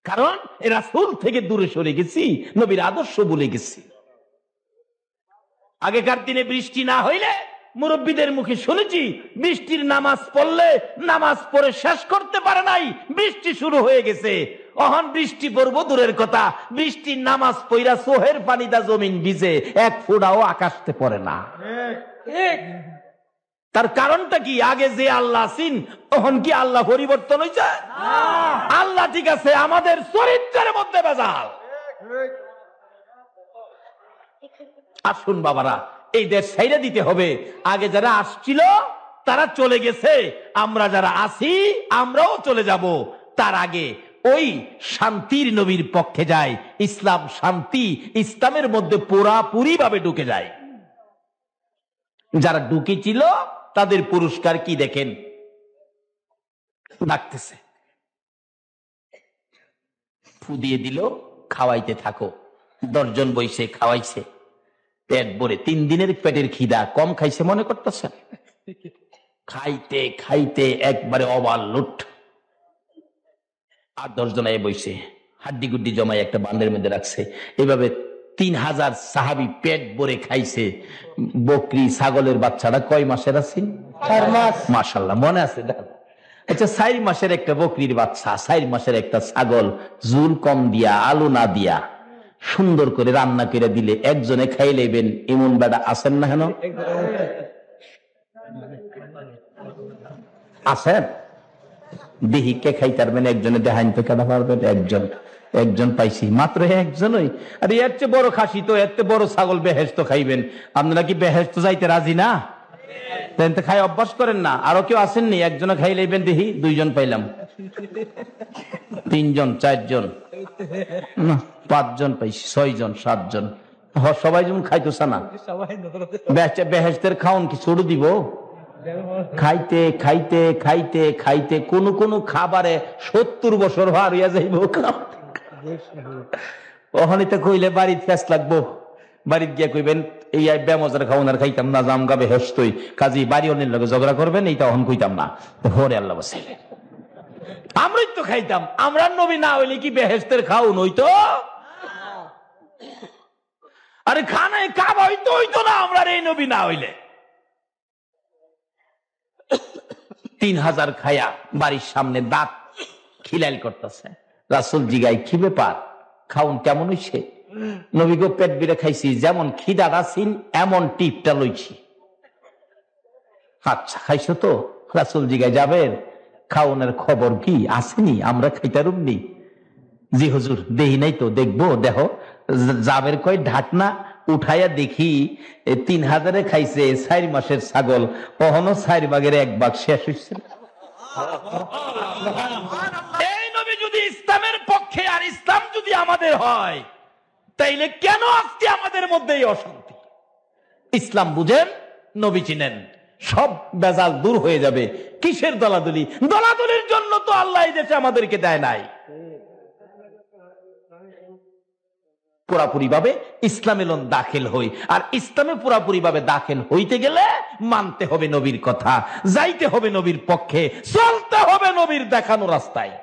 কারণ এরা রাসূল থেকে দূরে সরে গেছি, নবীর আদর্শ ভুলে গেছি। আগেকার দিনে বৃষ্টি না হইলে মুরব্বীদের মুখে শুনেছি, বৃষ্টির নামাজ পড়লে নামাজ পড়ে শেষ করতে পারে নাই, বৃষ্টি শুরু হয়ে গেছে। অহন বৃষ্টি পড়বো দূরের কথা, বৃষ্টির নামাজ পইরা সোহের পানিদা জমিন ভিজে, এক ফোঁটাও আকাশতে পড়ে না। তার কারণটা কি? আগে যে আল্লাহ আছেন, তখন কি আল্লাহ পরিবর্তন হয়েছে? আল্লাহ ঠিক আছে, আমাদের চরিত্রের মধ্যে ভেজাল। আসুন বাবারা, এই দেশ ছাইড়া দিতে হবে। আগে যারা আসছিল তারা চলে গেছে, আমরা যারা আছি আমরাও চলে যাব। তার আগে ওই শান্তির নবীর পক্ষে যায়। ইসলাম শান্তি, ইসলামের মধ্যে পুরাপুরি ভাবে ঢুকে যায়। যারা ঢুকেছিল তাদের পুরস্কার কি দেখেন, ডাকতেছে, ফু দিয়ে দিল, খাওয়াইতে থাকো। 10 জন বইসে খাওয়াইছে, পেট ভরে। 3 দিনের পেটের খিদা, কম খাইছে মনে করতেছেন? খাইতে খাইতে একবারে ওভারলোড। আর 10 জন বইসে হাড্ডি গুড্ডি জমাই একটা বান্ডের মধ্যে রাখছে। এভাবে 3000 সাহাবী পেট ভরে খাইছে। বকরি ছাগলের বাচ্চাটা কয় মাসের আছে? 4 মাস। মাশাআল্লাহ, মনে আছে? আচ্ছা, 4 মাসের একটা বকরির বাচ্চা, 4 মাসের একটা ছাগল, জুল কম দিয়া, আলু না দিয়া সুন্দর করে রান্না করে দিলে একজনে খাই লেবেন, এমন বেটা আছেন না? হেন আছেন? দেহি কে খাইতারবেন? একজনে দেখাইন তো কেনা পারবেন? একজন পাইছি, মাত্র একজনই। আর এর চেয়ে বড় খাসি তো, এর চেয়ে বড় ছাগল বেহেশত খাইবেন। আপনারা কি বেহেশত যাইতে রাজি না? খাই অভ্যাস করেন না? আরো কেউ আসেননি? একজনে খাই লেবেন, দেখি 2 জন পাইলাম, 3 জন, 4 জন, 5 জন পাইছি, 6 জন, 7 জন। সবাই যেমন খাইতো না, বেহেশতের খাওন কি ছোট দিব? খাইতে খাইতে খাইতে খাইতে কোন কোন খাবারে 70 বছর ভার হইয়া যাইব। ওখানে তো কইলে বাড়িতে ফেস লাগবো, বাড়িতে গিয়া কইবেন এই বেমজার খাওয়ার খাইতাম না, জাম গাবে হেসতই কাজী বাড়ি অন্যের লগে ঝগড়া করবেন, এইটা অহন কইতাম না। হরে আল্লাহ বসাইলে আমরাই তো খাইতাম, আমরা নবী না হইলে কি বেহেশতের খাওন হইতো? আরে খানায় কাবা হইতো না আমরা এই নবী না হইলে। 3000 খায়া বাড়ির সামনে দাঁত খিলাইল করতেছে। রাসূল জিগায় কি ব্যাপার, খাউন কেমন হইছে? নবী গো পেট বিরে খাইছি, যেমন খিদার আছিন এমন টিপটা লইছি। আচ্ছা খাইছো তো? রাসূল জিগায় যাবেন খাওনের খবর কি আসেনি, আমরা খাইতারুমনি? জি হুজুর দেহি নাই তো, দেখবো। দেখো জাবের কয় ঢাকনা উঠাইয়া দেখি 3000 খাইছে 4 মাসের ছাগল, কখনো 4 ভাগের 1 ভাগ শেষ হইছে। এই নবী যদি ইসলামের পক্ষে আর ইসলাম যদি আমাদের হয়, তাইলে কেন আজকে আমাদের মধ্যে এই অশান্তি? ইসলাম বুঝেন, নবী চিনেন, সব বেজাল দূর হয়ে যাবে। কিসের দলাদলি? দলাদলির জন্য তো আল্লাহ এই দেশে আমাদেরকে দেয় নাই। পুরাপুরি ভাবে ইসলামে দাখিল হই, আর ইসলামে পুরাপুরি ভাবে দাখিল হইতে গেলে মানতে হবে নবীর কথা, যাইতে হবে নবীর পক্ষে, চলতে হবে নবীর দেখানো রাস্তায়।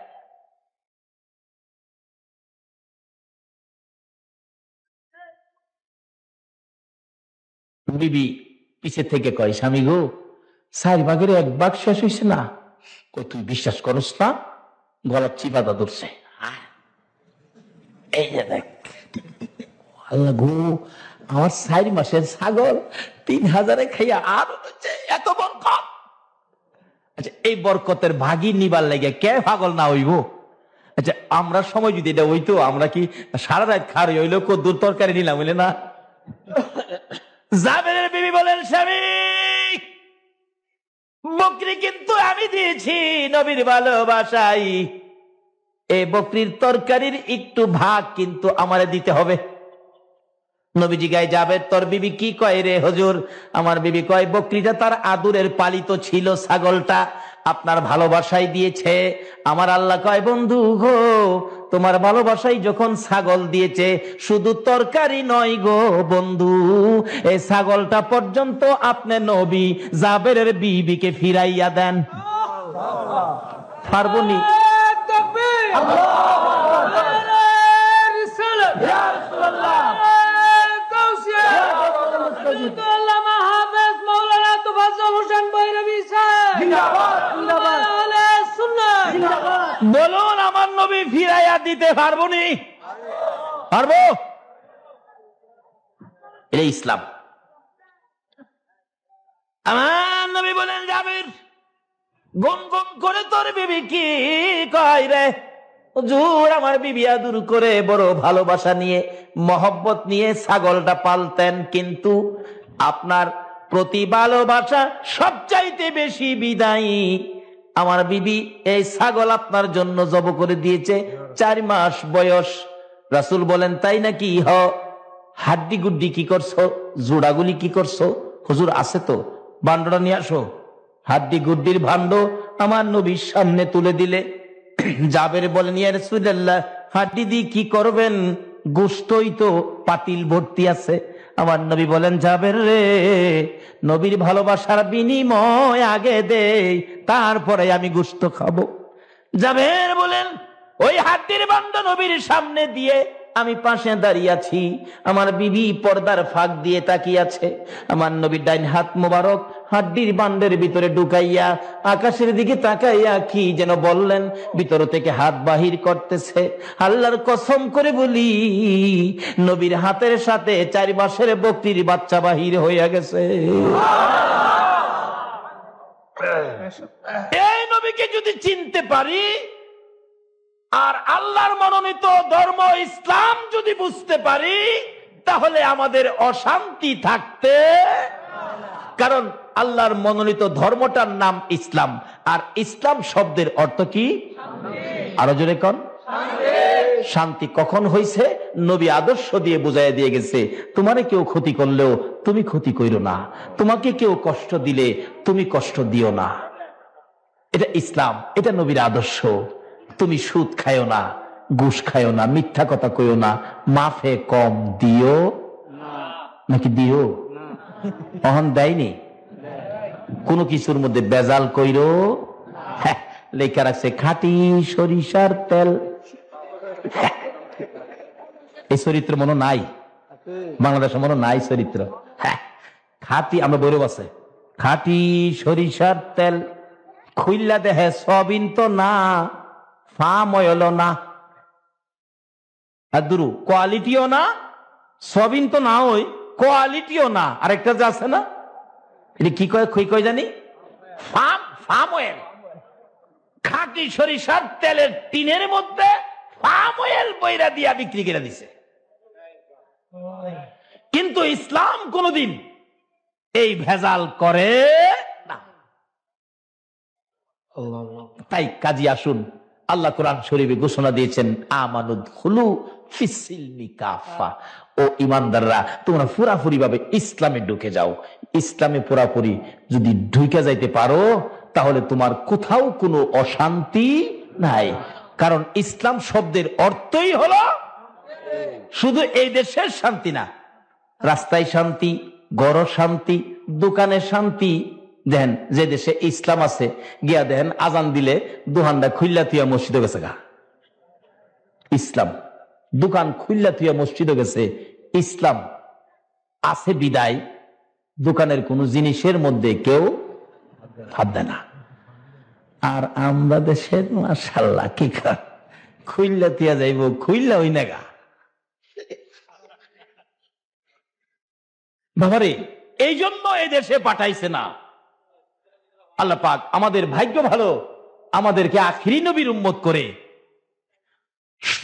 বিবি পিছে থেকে কয়, স্বামী গো 4 ভাগের 1 ভাগ শেষ হইছে না। কই তুই বিশ্বাস করস না? গলা চিবাদা ধরছে। এই যে দেখ, আল্লাহ গো আমার 4 মাসের ছাগল 3000 খাইয়া আর এত বরকত। আচ্ছা এই বরকতের ভাগই নিবার লাগে কে পাগল না হইব? আচ্ছা আমরা সময় যদি এটা হইতো, আমরা কি সারা রাত খার হইলো কদ্দুর তরকারি নিলাম হইলে না? জাবেরের বিবি বলেন, স্বামী বকরি কিন্তু আমি দিয়েছি নবীর ভালোবাসাই, এই বকরির তরকারির একটু ভাগ কিন্তু আমারে দিতে হবে। নবীজি গায়ে যাবে, তোর বিবি কি কয় রে হুজুর? আমার বিবি কয় বকরিটা তার আদুরের পালিত ছিল, ছাগলটা আপনার ভালোবাসাই দিয়েছে। আমার আল্লাহ কয় বন্ধু গো তোমার ভালোবাসাই যখন ছাগল দিয়েছে, শুধু তরকারি নয় গো বন্ধু, এই ছাগলটা পর্যন্ত আপনি নবী জাবেরের বিবিকে ফিরাইয়া দেন। পারবনি? বলুন আমার নবী ফিরাইয়া দিতে পারবো নি? পারবো? এটা ইসলাম। আমার নবী বলেন, জাবের গুনগুন করে তোর বিবি কি কয় রে? হুজুর আমার বিবি আদর করে বড় ভালোবাসা নিয়ে মহব্বত নিয়ে ছাগলটা পালতেন, কিন্তু আপনার প্রতি ভালোবাসা সবচাইতে বেশি বিদায়ী আমার বিবি এই ছাগল আপনার জন্য জব করে দিয়েছে, 4 মাস বয়স। রাসূল বলেন তাই নাকি? হ। হাড্ডি গুড্ডি কি করছো? জোড়াগুলি কি করছো? হুজুর আছে তো, ভান্ডটা নিয়ে আসো। হাড্ডি গুড্ডির ভান্ড আমার নবীর সামনে তুলে দিলে জাবের বলেন, ইয়া রাসূলুল্লাহ হাড্ডি দিয়ে কি করবেন? গোশতই তো পাতিল ভর্তি আছে। আমার নবী বলেন, জাবের রে নবীর ভালোবাসার বিনিময় আগে দেই, তারপরে আমি গোশত খাবো। জাবের বলেন, ওই হাড্ডির ভান্ড নবীর সামনে দিয়ে আমি পাশে দাঁড়িয়ে আছি, আমার বিবি পর্দার ফাঁক দিয়ে তাকিয়ে আছে। আমার নবীর ডাইন হাত মোবারক হাড্ডির বান্ডের ভিতরে ঢুকাইয়া আকাশের দিকে তাকাইয়া কি যেন বললেন, ভিতর থেকে হাত বাহির করতেছে। আল্লাহর কসম করে বলি নবীর হাতের সাথে 4 মাসের বকরির বাচ্চা বাহির হইয়া গেছে। এই নবীকে যদি চিনতে পারি আর আল্লাহর মনোনীত ধর্ম ইসলাম যদি বুঝতে পারি, তাহলে আমাদের অশান্তি থাকতে, কারণ আল্লাহর মনোনীত ধর্মটার নাম ইসলাম, আর ইসলাম শব্দের অর্থ কি? আরো জোরে কোন? শান্তি কখন হইছে? নবী আদর্শ দিয়ে বুঝাইয়া দিয়ে গেছে, তোমারে কেউ ক্ষতি করলেও তুমি ক্ষতি কইরো না, তোমাকে কেউ কষ্ট দিলে তুমি কষ্ট দিও না। এটা ইসলাম, এটা নবীর আদর্শ। তুমি সুদ খায়ও না, ঘুষ খায়ও না, মিথ্যা কথা কইও না, মাফে কম দিও নাকি দিও? অহন দেয়নি, কোন কিছুর মধ্যে বেজাল কইরো। হ্যাঁ, লেখা রাখছে খাঁটি সরিষার তেল। এই চরিত্র মনে নাই বাংলাদেশে, মনে নাই চরিত্র। হ্যাঁ, খাঁটি, আমরা বৈরব আছে, খাঁটি সরিষার তেল খুইল্লা দেহে সবিন তো না, ফার্ম অয়েল না, আর দুরু কোয়ালিটিও না, সবিন তো না, ওই কোয়ালিটিও না। আরেকটা যে আছে না, এটা কি কয়, খুই কয় জানি, ফার্ম অয়েল। খাঁটি সরিষার তেলের টিনের মধ্যে ফার্ম অয়েল বইরা দিয়া বিক্রি করে দিছে। কিন্তু ইসলাম কোনদিন এই ভেজাল করে না। তাই কাজী আসুন, আল্লাহ কোরআন শরীফে ঘোষণা দিয়েছেন, আমানুদখুলু ফিসসিলমি কাফা, ও ঈমানদাররা তোমরা পুরাপুরি ভাবে ইসলামে ঢুকে যাও। ইসলামে পুরাপুরি যদি ঢুকে যাইতে পারো, তাহলে তোমার কোথাও কোনো অশান্তি নাই। কারণ ইসলাম শব্দের অর্থই হলো শুধু এই দেশের শান্তি না, রাস্তায় শান্তি, ঘর শান্তি, দোকানে শান্তি। দেখেন যে দেশে ইসলাম আছে, গিয়া দেখেন আজান দিলে দোকানটা খুইল্লা তুইয়া মসজিদে গেছে গা, ইসলাম। দোকান খুইল্লা তুইয়া মসজিদে গেছে, ইসলাম আছে বিদায় দোকানের কোন জিনিসের মধ্যে কেউ হাত দেয় না। আর আমরা দেশের মাশাআল্লাহ কি খুইল্লা তুইয়া যাইব, খুইল্লা হই না গা। বাবারে, এই জন্য এই দেশে পাঠাইছে না আল্লাহ পাক। আমাদের ভাগ্য ভালো, আমাদেরকে আখিরি নবীর উম্মত করে,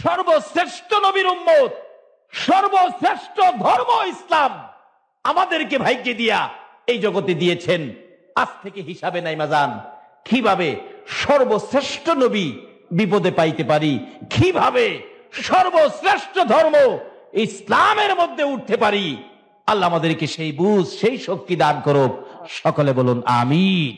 সর্বশ্রেষ্ঠ নবীর উম্মত, সর্বশ্রেষ্ঠ ধর্ম ইসলাম আমাদেরকে ভাগ্যে দিয়া এই জগতে দিয়েছেন। আজ থেকে হিসাবে নাই মাজান, কিভাবে সর্বশ্রেষ্ঠ নবী বিপদে পাইতে পারি, কিভাবে সর্বশ্রেষ্ঠ ধর্ম ইসলামের মধ্যে উঠতে পারি। আল্লাহ আমাদেরকে সেই বুঝ, সেই শক্তি দান করুক। সকলে বলুন আমিন।